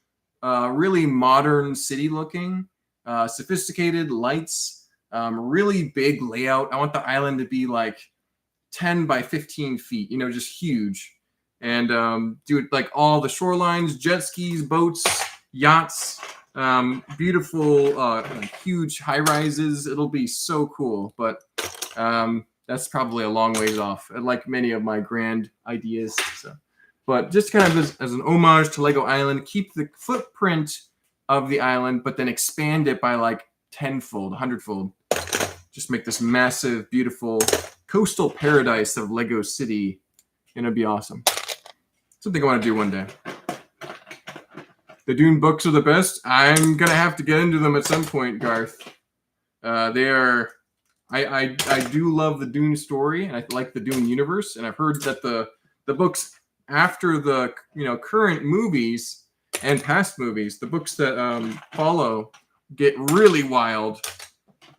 Speaker 1: really modern city looking, sophisticated lights, really big layout. I want the island to be like 10 by 15 feet, you know, just huge. And do it like all the shorelines, jet skis, boats, yachts, beautiful, like huge high rises. It'll be so cool. But that's probably a long ways off, like many of my grand ideas. So. But just kind of as an homage to Lego Island, keep the footprint of the island, but then expand it by like 10-fold, 100-fold. Just make this massive, beautiful coastal paradise of Lego City. And it'd be awesome. Something I want to do one day. The Dune books are the best. I'm going to have to get into them at some point, Garth. They are... I do love the Dune story, and I like the Dune universe, and I've heard that the books after the current movies and past movies, the books that follow get really wild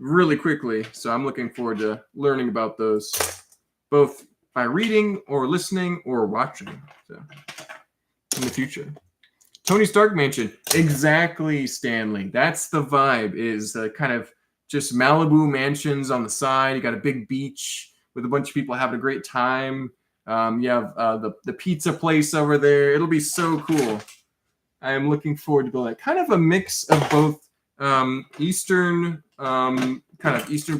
Speaker 1: really quickly. So I'm looking forward to learning about those, both by reading or listening or watching. So in the future. Tony Stark Mansion. Exactly, Stanley. That's the vibe, is kind of just Malibu mansions on the side. You got a big beach with a bunch of people having a great time. You have the pizza place over there. It'll be so cool. I am looking forward to building kind of a mix of both eastern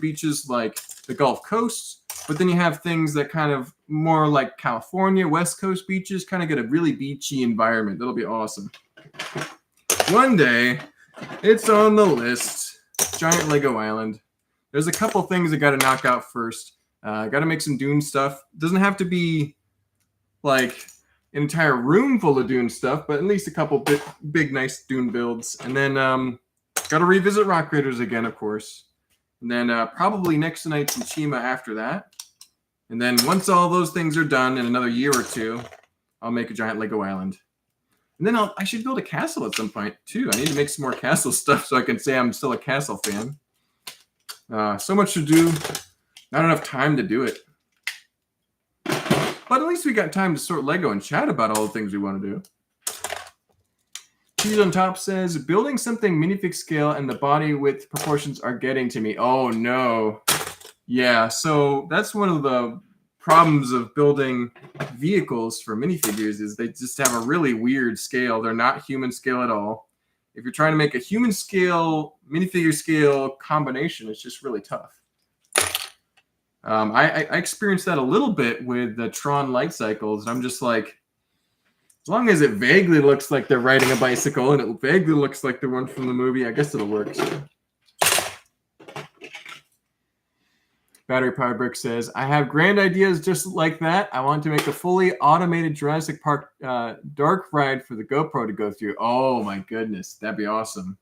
Speaker 1: beaches like the Gulf Coast, but then you have things that kind of more like California, West Coast beaches, kind of get a really beachy environment. That'll be awesome. One day, it's on the list. Giant Lego Island. There's a couple things I got to knock out first. I got to make some Dune stuff. Doesn't have to be like an entire room full of Dune stuff, but at least a couple big nice Dune builds. And then got to revisit Rock Raiders again, of course. And then probably Nexonites and Shima after that. And then once all those things are done in another year or two, I'll make a giant Lego Island. And then I should build a castle at some point, too. I need to make some more castle stuff so I can say I'm still a castle fan. So much to do. Not enough time to do it. But at least we got time to sort Lego and chat about all the things we want to do. Cheese on Top says, building something minifig scale and the body width proportions are getting to me. Oh, no. Yeah, so that's one of the problems of building vehicles for minifigures is they just have a really weird scale. They're not human scale at all. If you're trying to make a human scale, minifigure scale combination, it's just really tough. I experienced that a little bit with the Tron light cycles, and I'm just like, as long as it vaguely looks like they're riding a bicycle and it vaguely looks like the one from the movie, I guess it'll work. So. Battery Power Brick says, I have grand ideas just like that. I want to make a fully automated Jurassic Park dark ride for the GoPro to go through. Oh my goodness, that'd be awesome.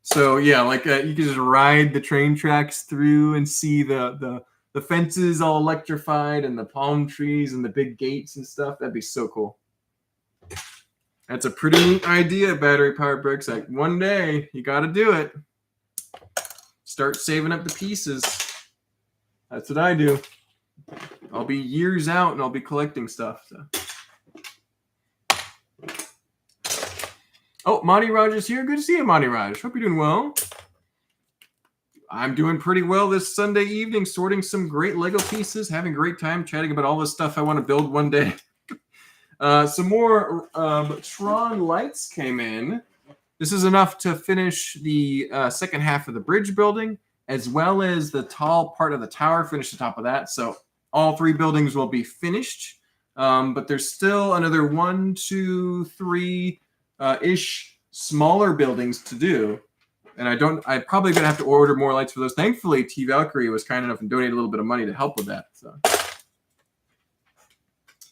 Speaker 1: So yeah, like you can just ride the train tracks through and see the fences all electrified and the palm trees and the big gates and stuff. That'd be so cool. That's a pretty neat idea, Battery Power Bricks. Like one day, you got to do it. Start saving up the pieces. That's what I do. I'll be years out and I'll be collecting stuff. So. Oh, Monty Rogers here. Good to see you, Monty Rogers. Hope you're doing well. I'm doing pretty well this Sunday evening, sorting some great Lego pieces, having a great time chatting about all the stuff I want to build one day. Some more Tron lights came in. This is enough to finish the second half of the bridge building, as well as the tall part of the tower, finish the top of that. So all three buildings will be finished, but there's still another 1, 2, 3 ish smaller buildings to do. And I'm probably going to have to order more lights for those. Thankfully, T Valkyrie was kind enough and donated a little bit of money to help with that. So.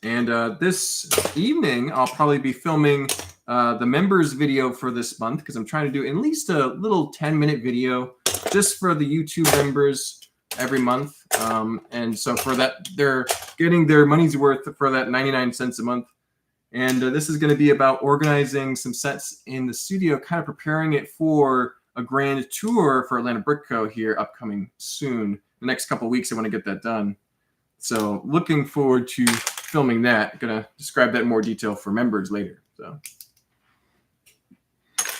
Speaker 1: And this evening, I'll probably be filming the members video for this month because I'm trying to do at least a little 10-minute video just for the YouTube members every month. And so for that, they're getting their money's worth for that 99 cents a month. And this is going to be about organizing some sets in the studio, kind of preparing it for a grand tour for Atlanta Brick Co. here upcoming soon. The next couple of weeks, I want to get that done. So looking forward to filming that. Gonna describe that in more detail for members later. So,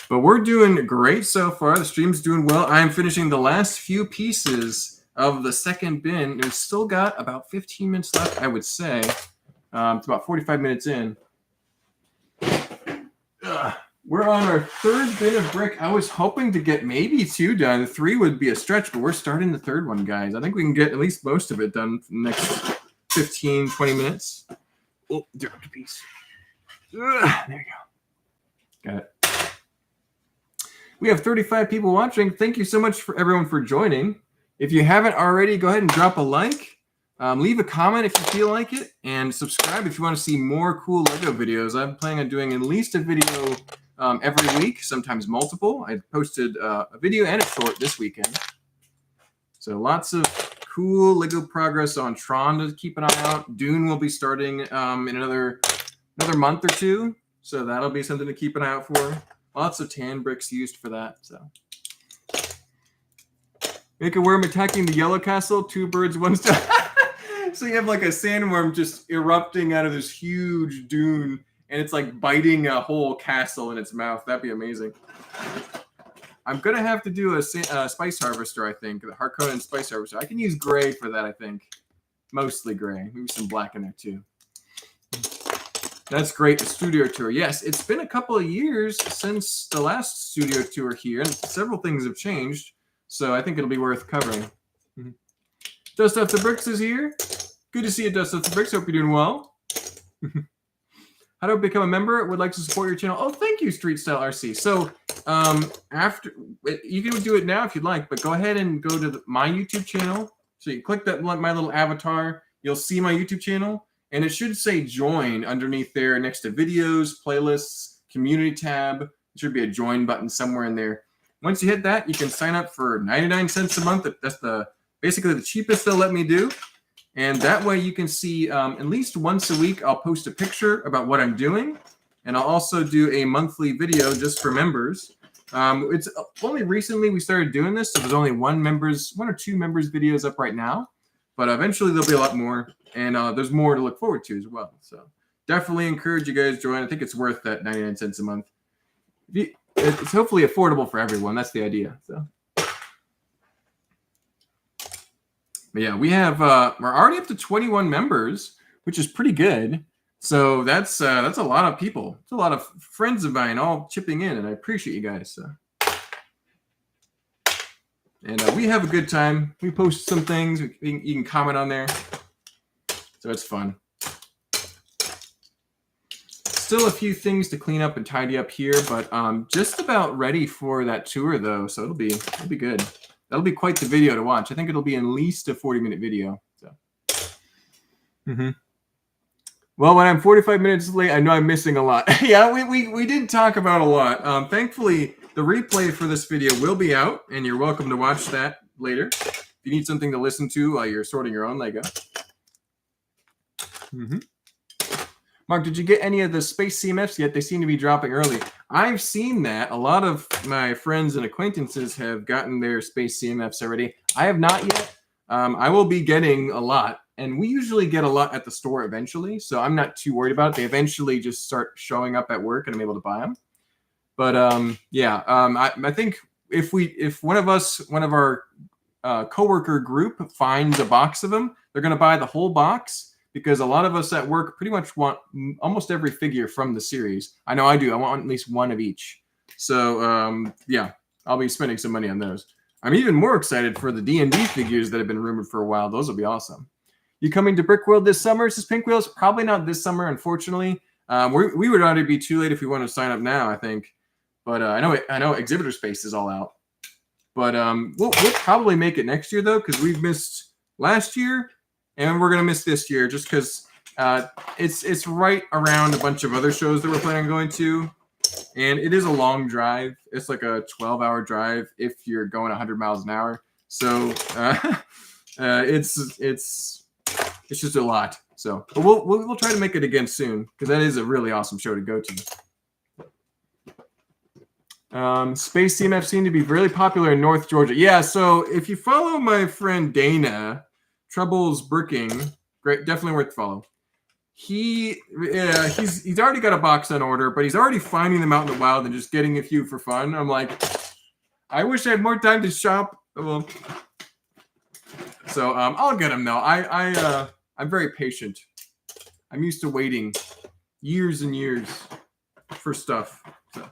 Speaker 1: but we're doing great so far. The stream's doing well. I'm finishing the last few pieces of the second bin. We've still got about 15 minutes left, I would say. It's about 45 minutes in. We're on our third bin of brick. I was hoping to get maybe 2 done. 3 would be a stretch, but we're starting the third one, guys. I think we can get at least most of it done in the next 15, 20 minutes. Oh, dropped a piece. There you go. Got it. We have 35 people watching. Thank you so much for everyone for joining. If you haven't already, go ahead and drop a like. Leave a comment if you feel like it. And subscribe if you want to see more cool LEGO videos. I'm planning on doing at least a video every week, sometimes multiple. I posted a video and a short this weekend. So lots of cool LEGO progress on Tron to keep an eye out. Dune will be starting in another month or 2, so that'll be something to keep an eye out for. Lots of tan bricks used for that. So make a worm attacking the yellow castle. 2 birds, 1 stone. So you have like a sandworm just erupting out of this huge dune, and it's like biting a whole castle in its mouth. That'd be amazing. I'm going to have to do a spice harvester, I think. The Harkonnen spice harvester. I can use gray for that, I think. Mostly gray. Maybe some black in there, too. That's great. The studio tour. Yes, it's been a couple of years since the last studio tour here, and several things have changed. So I think it'll be worth covering. Dust Off the Bricks is here. Good to see you, Dust Off the Bricks. Hope you're doing well. How do I become a member? Would like to support your channel. Oh, thank you, Street Style RC. So after you can do it now if you'd like, but go ahead and go to my YouTube channel. So you click that my little avatar. You'll see my YouTube channel, and it should say join underneath there next to videos, playlists, community tab. There should be a join button somewhere in there. Once you hit that, you can sign up for 99 cents a month. That's basically the cheapest they'll let me do. And that way you can see at least once a week, I'll post a picture about what I'm doing. And I'll also do a monthly video just for members. It's only recently we started doing this. So there's only 1 or 2 members videos up right now. But eventually there'll be a lot more. And there's more to look forward to as well. So definitely encourage you guys to join. I think it's worth that 99 cents a month. It's hopefully affordable for everyone. That's the idea. So. But yeah, we're already up to 21 members, which is pretty good. So that's a lot of people. It's a lot of friends of mine all chipping in, and I appreciate you guys. So. And we have a good time. We post some things. You can comment on there. So it's fun. Still a few things to clean up and tidy up here, but just about ready for that tour, though. So it'll be good. That'll be quite the video to watch. I think it'll be at least a 40-minute video. So. Well, when I'm 45 minutes late, I know I'm missing a lot. Yeah, we did talk about a lot. Thankfully, the replay for this video will be out, and you're welcome to watch that later. If you need something to listen to while you're sorting your own Lego. Mark, did you get any of the space CMFs yet? They seem to be dropping early. I've seen that. A lot of my friends and acquaintances have gotten their space CMFs already. I have not yet. I will be getting a lot. And we usually get a lot at the store eventually, so I'm not too worried about it. They eventually just start showing up at work, and I'm able to buy them. But I think if one of our coworker group finds a box of them, they're going to buy the whole box. Because a lot of us at work pretty much want almost every figure from the series. I know I do. I want at least one of each. So, yeah, I'll be spending some money on those. I'm even more excited for the D&D figures that have been rumored for a while. Those will be awesome. You coming to Brick World this summer? Says Pink Wheels. Probably not this summer, unfortunately. We would already be too late if we want to sign up now, I think. But I know Exhibitor Space is all out. But we'll probably make it next year though, because we've missed last year, and we're gonna miss this year just because it's right around a bunch of other shows that we're planning on going to, and it is a long drive. It's like a 12-hour drive if you're going 100 miles an hour. So it's just a lot. So but we'll try to make it again soon because that is a really awesome show to go to. Space CMF seem to be really popular in North Georgia. Yeah, so if you follow my friend Dana, Troubles Bricking, great, definitely worth the follow. He's already got a box on order, but he's already finding them out in the wild and just getting a few for fun. I'm like, I wish I had more time to shop. Well, so I'll get them though. I'm very patient. I'm used to waiting years and years for stuff. So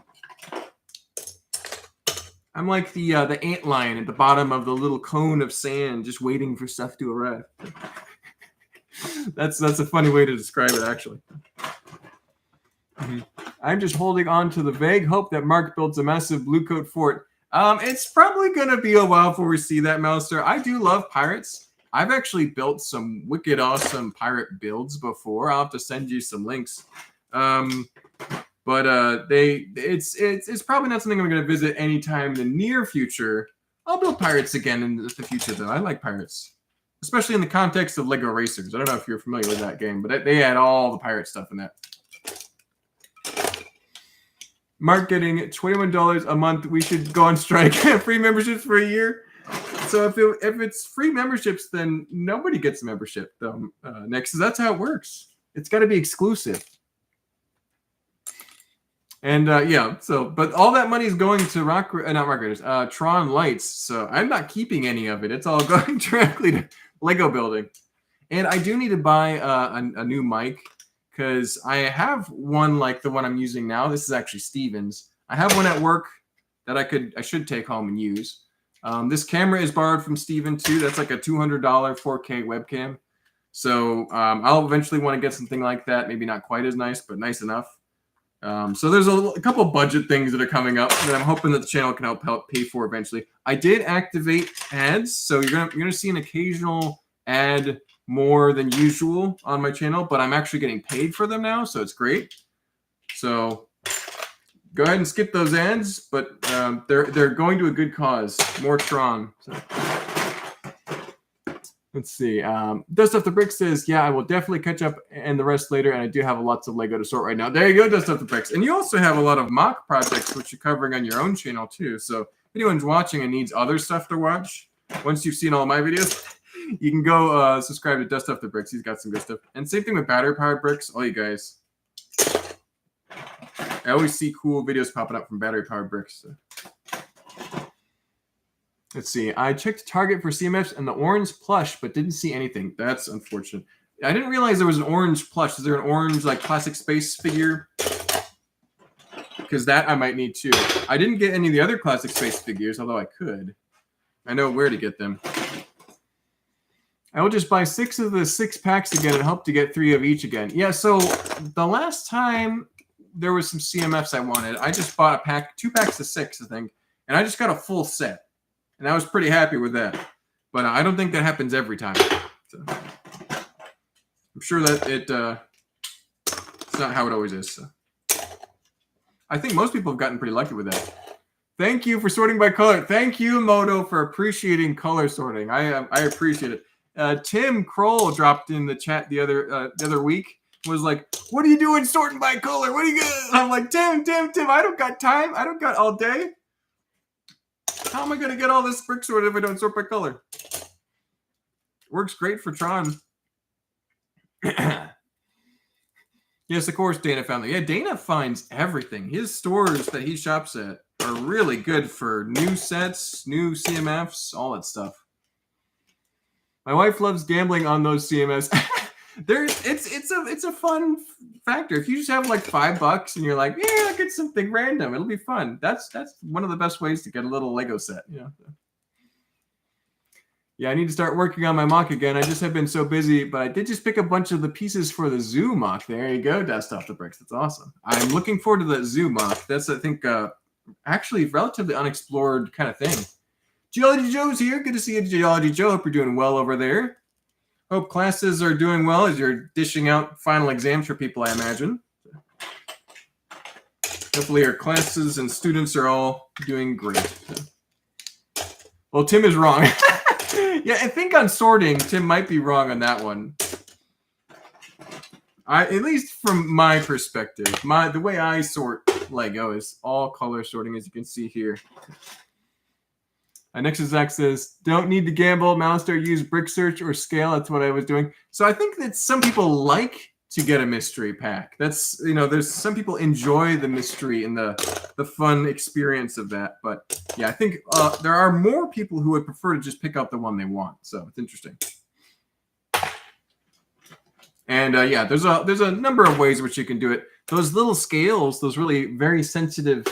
Speaker 1: I'm like the antlion at the bottom of the little cone of sand, just waiting for stuff to arrive. That's a funny way to describe it, actually. I'm just holding on to the vague hope that Mark builds a massive blue coat fort. It's probably going to be a while before we see that, Mouser. I do love pirates. I've actually built some wicked awesome pirate builds before. I'll have to send you some links. But it's probably not something I'm going to visit anytime in the near future. I'll build pirates again in the future, though. I like pirates, especially in the context of Lego Racers. I don't know if you're familiar with that game, but they had all the pirate stuff in that. Mark getting $21 a month. We should go on strike. Free memberships for a year. So if it's free memberships, then nobody gets a membership though. Next, that's how it works. It's got to be exclusive. And yeah, so but all that money is going to Tron Lights. So I'm not keeping any of it. It's all going directly to Lego building. And I do need to buy a new mic because I have one like the one I'm using now. This is actually Steven's. I have one at work that I should take home and use. This camera is borrowed from Steven too. That's like a $200 4K webcam. So I'll eventually want to get something like that. Maybe not quite as nice, but nice enough. So there's a couple budget things that are coming up that I'm hoping that the channel can help pay for eventually. I did activate ads, so you're gonna see an occasional ad more than usual on my channel, but I'm actually getting paid for them now, so it's great. So go ahead and skip those ads, but they're going to a good cause. More Tron. So. Let's see. Dust Off the Bricks says, yeah, I will definitely catch up and the rest later, and I do have lots of Lego to sort right now. There you go, Dust Off the Bricks. And you also have a lot of mock projects, which you're covering on your own channel, too. So if anyone's watching and needs other stuff to watch, once you've seen all my videos, you can go subscribe to Dust Off the Bricks. He's got some good stuff. And same thing with battery-powered bricks. All you guys. I always see cool videos popping up from battery-powered bricks. So. Let's see. I checked Target for CMFs and the orange plush, but didn't see anything. That's unfortunate. I didn't realize there was an orange plush. Is there an orange like classic space figure? Because that I might need too. I didn't get any of the other classic space figures, although I could. I know where to get them. I will just buy 6 of the 6 packs again and hope to get 3 of each again. Yeah, so the last time there was some CMFs I wanted, I just bought a pack, 2 packs of 6, I think, and I just got a full set. And I was pretty happy with that. But I don't think that happens every time. So, I'm sure that it's not how it always is. So. I think most people have gotten pretty lucky with that. Thank you for sorting by color. Thank you, Moto, for appreciating color sorting. I appreciate it. Tim Kroll dropped in the chat the other week. Was like, what are you doing sorting by color? What are you doing? I'm like, Tim, I don't got time. I don't got all day. How am I going to get all this brick sorted if I don't sort by color? Works great for Tron. Yes, of course, Dana found that. Yeah, Dana finds everything. His stores that he shops at are really good for new sets, new CMFs, all that stuff. My wife loves gambling on those CMFs. It's a fun factor. If you just have like $5 and you're like, yeah, I'll get something random, it'll be fun. That's one of the best ways to get a little Lego set. You know. Yeah, I need to start working on my mock again. I just have been so busy, but I did just pick a bunch of the pieces for the zoo mock. There you go, Dust Off the Bricks. That's awesome. I'm looking forward to the zoo mock. That's I think actually relatively unexplored kind of thing. Geology Joe's here. Good to see you, Geology Joe. Hope you're doing well over there. Hope classes are doing well as you're dishing out final exams for people, I imagine. Hopefully your classes and students are all doing great. Well, Tim is wrong. Yeah, I think on sorting, Tim might be wrong on that one. At least from my perspective, the way I sort Lego is all color sorting, as you can see here. Nexus Zach says, don't need to gamble. Malister use brick search or scale. That's what I was doing. So I think that some people like to get a mystery pack. That's, there's some people enjoy the mystery and the fun experience of that. But yeah, I think there are more people who would prefer to just pick out the one they want. So it's interesting. And yeah, there's a number of ways which you can do it. Those little scales, those really very sensitive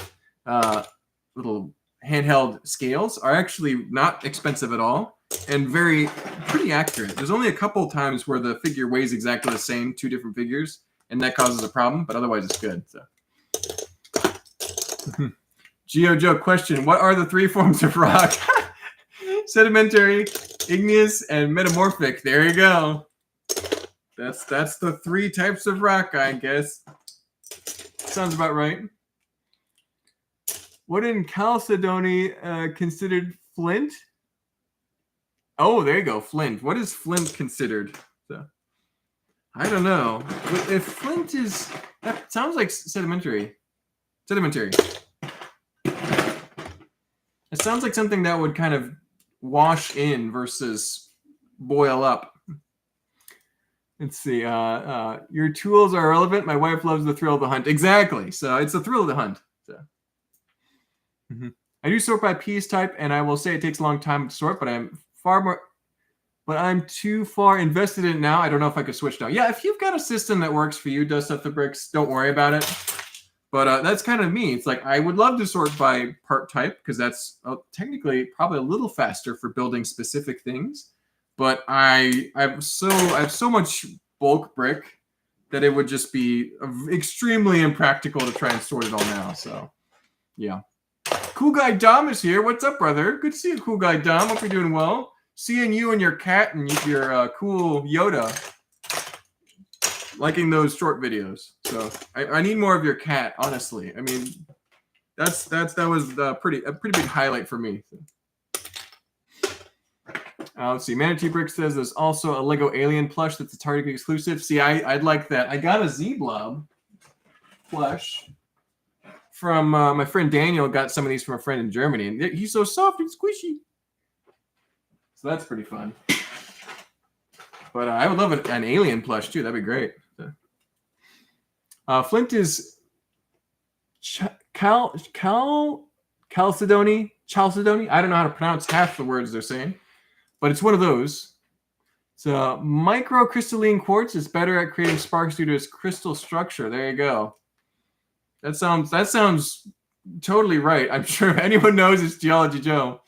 Speaker 1: little handheld scales are actually not expensive at all and pretty accurate. There's only a couple times where the figure weighs exactly the same, two different figures, and that causes a problem, but otherwise it's good. So. Geo Joe question, what are the three forms of rock? Sedimentary, igneous, and metamorphic. There you go. That's the three types of rock, I guess. Sounds about right. What in Chalcedony considered flint? Oh, there you go, flint. What is flint considered? So, I don't know. If flint is, that sounds like sedimentary. Sedimentary. It sounds like something that would kind of wash in versus boil up. Let's see. Your tools are irrelevant. My wife loves the thrill of the hunt. Exactly. So it's the thrill of the hunt. So. I do sort by piece type, and I will say it takes a long time to sort, but I'm too far invested in it now. I don't know if I could switch now. Yeah, if you've got a system that works for you, does stuff the bricks, don't worry about it. But that's kind of me. It's like I would love to sort by part type because that's technically probably a little faster for building specific things. But I have so much bulk brick that it would just be extremely impractical to try and sort it all now. So, yeah. Cool Guy Dom is here. What's up, brother? Good to see you, Cool Guy Dom. Hope you're doing well. Seeing you and your cat and your cool Yoda liking those short videos. So I need more of your cat, honestly. I mean, that was a pretty big highlight for me. Let's see. Manatee Brick says there's also a Lego Alien plush that's a Target exclusive. See, I'd like that. I got a Z-Blob plush from my friend Daniel. Got some of these from a friend in Germany, and he's so soft and squishy. So that's pretty fun. But I would love an alien plush too. That'd be great. Flint is Chalcedony. I don't know how to pronounce half the words they're saying, but it's one of those. So microcrystalline quartz is better at creating sparks due to its crystal structure. There you go. That sounds totally right. I'm sure if anyone knows, it's Geology Joe.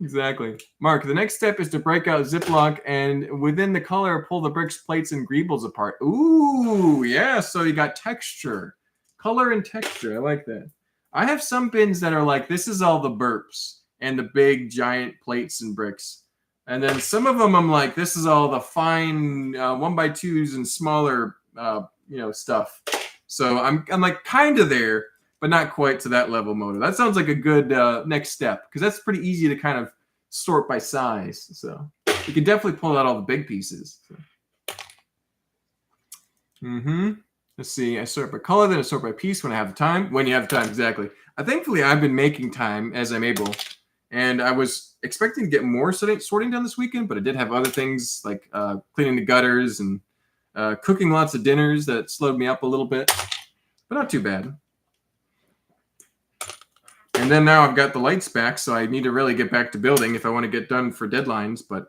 Speaker 1: Exactly. Mark, the next step is to break out Ziploc and within the color, pull the bricks, plates, and greebles apart. Ooh, yeah. So you got texture, color and texture. I like that. I have some bins that are like, this is all the burps and the big giant plates and bricks. And then some of them I'm like, this is all the fine 1x2s and smaller, stuff. So I'm like kind of there, but not quite to that level, Moto. That sounds like a good next step because that's pretty easy to kind of sort by size. So you can definitely pull out all the big pieces. So. Let's see. I sort by color, then I sort by piece when I have the time. When you have the time, exactly. Thankfully, I've been making time as I'm able. And I was expecting to get more sorting done this weekend, but I did have other things like cleaning the gutters and cooking lots of dinners that slowed me up a little bit. But not too bad. And then now I've got the lights back, so I need to really get back to building if I want to get done for deadlines. But,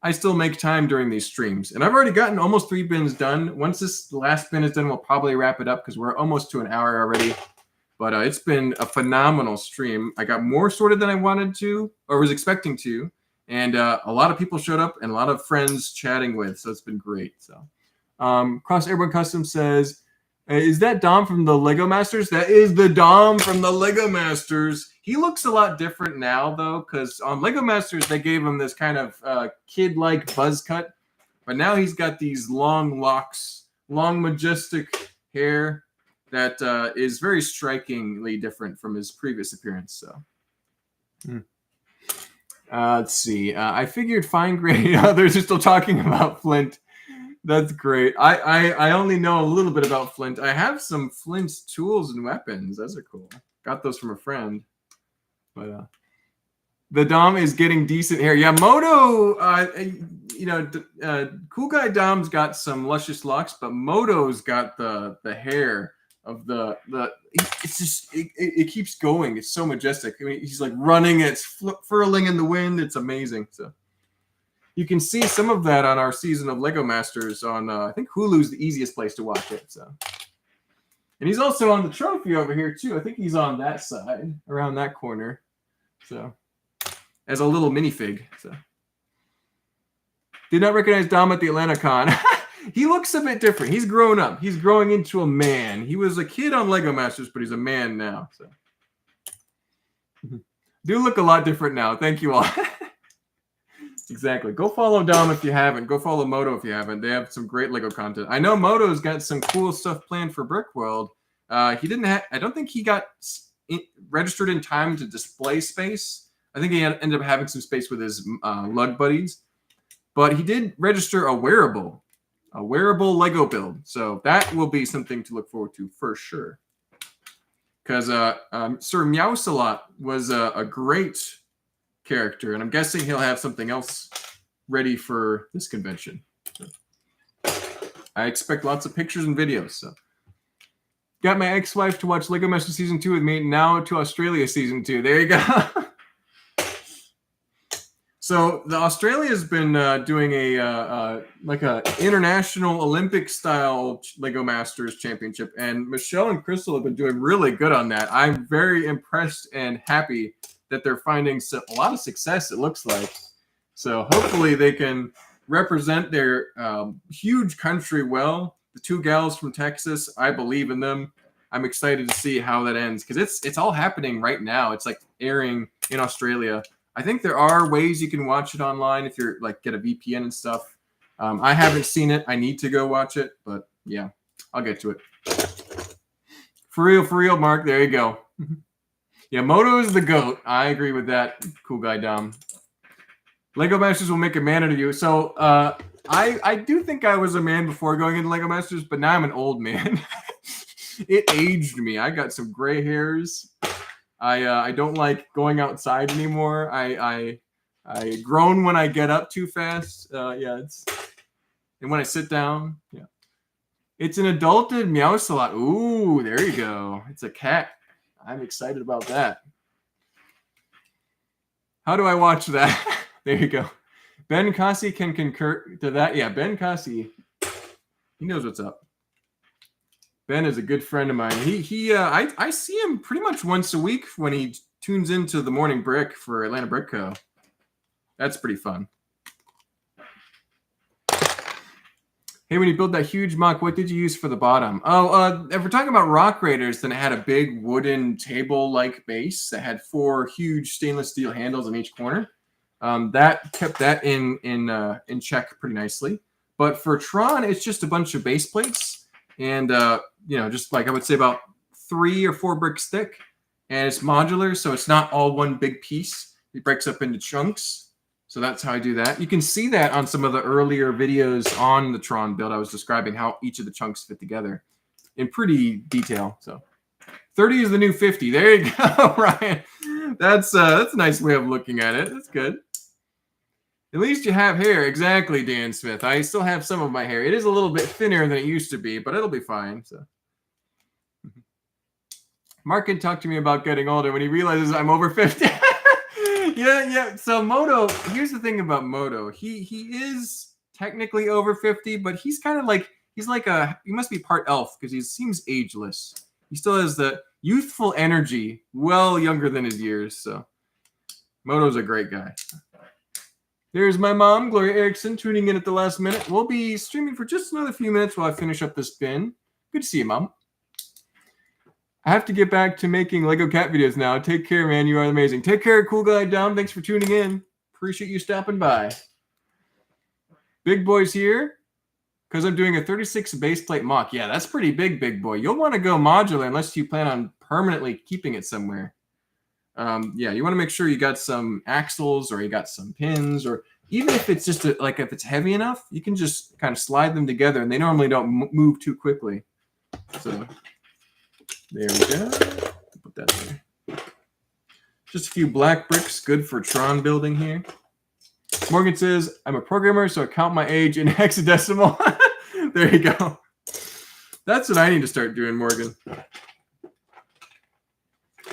Speaker 1: I still make time during these streams. And I've already gotten almost 3 bins done. Once this last bin is done, we'll probably wrap it up because we're almost to an hour already. But it's been a phenomenal stream. I got more sorted than I wanted to or was expecting to. And a lot of people showed up and a lot of friends chatting with. So it's been great. So Cross Airborne Custom says, Is that Dom from the Lego Masters? That is the Dom from the Lego Masters. He looks a lot different now, though, because on Lego Masters, they gave him this kind of kid-like buzz cut. But now he's got these long locks, long, majestic hair that is very strikingly different from his previous appearance. So, let's see. I figured fine grade others are still talking about Flint. That's great. I only know a little bit about Flint. I have some Flint tools and weapons. Those are cool. Got those from a friend. But the Dom is getting decent hair. Yeah, Moto. Cool guy Dom's got some luscious locks, but Moto's got the hair of the. It's just it keeps going. It's so majestic. I mean, he's like running. It's furling in the wind. It's amazing. So. You can see some of that on our season of Lego Masters on, I think Hulu's the easiest place to watch it. So, and he's also on the trophy over here too. I think he's on that side, around that corner. So, as a little minifig. So, did not recognize Dom at the Atlanta Con. He looks a bit different. He's grown up. He's growing into a man. He was a kid on Lego Masters, but he's a man now. So, do look a lot different now. Thank you all. Exactly. Go follow Dom if you haven't. Go follow Moto if you haven't. They have some great Lego content. I know Moto's got some cool stuff planned for Brick World. He didn't have. I don't think he got registered in time to display space. I think he ended up having some space with his lug buddies. But he did register a wearable Lego build. So that will be something to look forward to for sure. Because Sir Meowsalot was a great character, and I'm guessing he'll have something else ready for this convention. I expect lots of pictures and videos. So, got my ex-wife to watch Lego Masters Season 2 with me. Now to Australia Season 2. There you go. So the Australia's been doing a international Olympic style Lego Masters Championship, and Michelle and Crystal have been doing really good on that. I'm very impressed and happy that they're finding a lot of success, it looks like. So hopefully they can represent their huge country well. The two gals from Texas, I believe in them. I'm excited to see how that ends, because it's all happening right now. It's like airing in Australia. I think there are ways you can watch it online if you're like get a VPN and stuff. I haven't seen it. I need to go watch it, but yeah, I'll get to it. For real, Mark. There you go. Yeah, Moto is the GOAT. I agree with that, cool guy Dom. Lego Masters will make a man out of you. So I do think I was a man before going into Lego Masters, but now I'm an old man. It aged me. I got some gray hairs. I don't like going outside anymore. I groan when I get up too fast. And when I sit down, yeah. It's an adulted Meowsalot. Ooh, there you go. It's a cat. I'm excited about that. How do I watch that? There you go. Ben Kasi can concur to that. Yeah, Ben Kasi, he knows what's up. Ben is a good friend of mine. I see him pretty much once a week when he tunes into the Morning Brick for Atlanta Brick Co. That's pretty fun. Hey, when you built that huge MOC, what did you use for the bottom? If we're talking about Rock Raiders, then it had a big wooden table-like base that had 4 huge stainless steel handles in each corner. That kept that in check pretty nicely. But for Tron, it's just a bunch of base plates, and just like I would say about 3 or 4 bricks thick, and it's modular, so it's not all one big piece. It breaks up into chunks. So that's how I do that. You can see that on some of the earlier videos on the Tron build. I was describing how each of the chunks fit together in pretty detail. So 30 is the new 50. There you go, Ryan. That's a nice way of looking at it. That's good. At least you have hair. Exactly, Dan Smith. I still have some of my hair. It is a little bit thinner than it used to be, but it'll be fine. So Mark can talk to me about getting older when he realizes I'm over 50. Yeah. So Moto, here's the thing about Moto. He is technically over 50, but he's kind of like he must be part elf because he seems ageless. He still has the youthful energy, well younger than his years. So Moto's a great guy. There's my mom, Gloria Erickson, tuning in at the last minute. We'll be streaming for just another few minutes while I finish up this bin. Good to see you, Mom. I have to get back to making Lego cat videos now. Take care, man. You are amazing. Take care, cool guy down. Thanks for tuning in. Appreciate you stopping by. Big boy's here because I'm doing a 36 base plate mock. Yeah, that's pretty big, big boy. You'll want to go modular unless you plan on permanently keeping it somewhere. Yeah, you want to make sure you got some axles or you got some pins, or even if it's just like if it's heavy enough, you can just kind of slide them together, and they normally don't move too quickly. So there we go. Put that there. Just a few black bricks, good for Tron building here. Morgan says, I'm a programmer, so I count my age in hexadecimal. There you go. That's what I need to start doing, Morgan.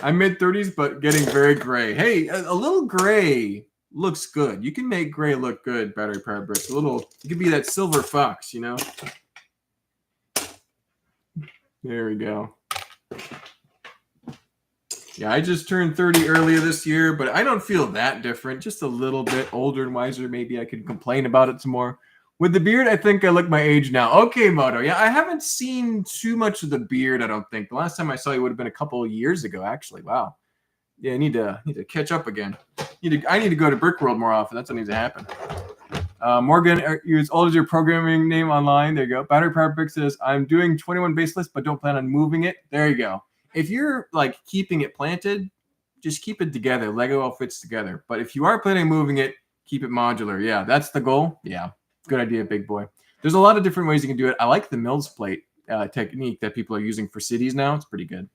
Speaker 1: I'm mid-30s, but getting very gray. Hey, a little gray looks good. You can make gray look good, battery powered bricks. You could be that silver fox, you know? There we go. Yeah, I just turned 30 earlier this year, but I don't feel that different. Just a little bit older and wiser. Maybe I could complain about it some more. With the beard, I think I look my age now. Okay, Moto. Yeah, I haven't seen too much of the beard, I don't think. The last time I saw you would have been a couple of years ago, actually. Wow. Yeah, I need to catch up again. I need to go to Brick World more often. That's what needs to happen. Morgan, you're as old as your programming name online. There you go. Battery Power Brick says, I'm doing 21 baseless, but don't plan on moving it. There you go. If you're like keeping it planted, just keep it together. Lego all fits together. But if you are planning on moving it, keep it modular. Yeah, that's the goal. Yeah, good idea, big boy. There's a lot of different ways you can do it. I like the Mills plate technique that people are using for cities now. It's pretty good.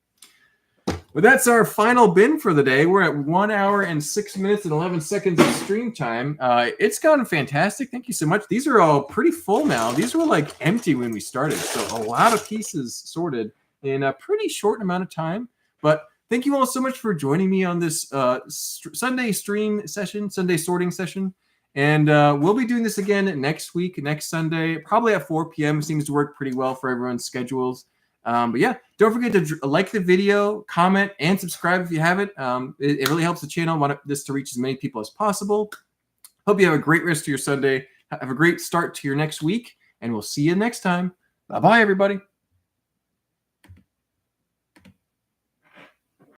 Speaker 1: But that's our final bin for the day. We're at 1 hour and 6 minutes and 11 seconds of stream time. It's gone fantastic. Thank you so much. These are all pretty full now. These were like empty when we started. So a lot of pieces sorted in a pretty short amount of time. But thank you all so much for joining me on this Sunday stream session, Sunday sorting session. And we'll be doing this again next week, next Sunday, probably at 4 p.m. It seems to work pretty well for everyone's schedules. But yeah, don't forget to like the video, comment, and subscribe if you haven't. It really helps the channel. I want this to reach as many people as possible. Hope you have a great rest of your Sunday. Have a great start to your next week, and we'll see you next time. Bye-bye, everybody.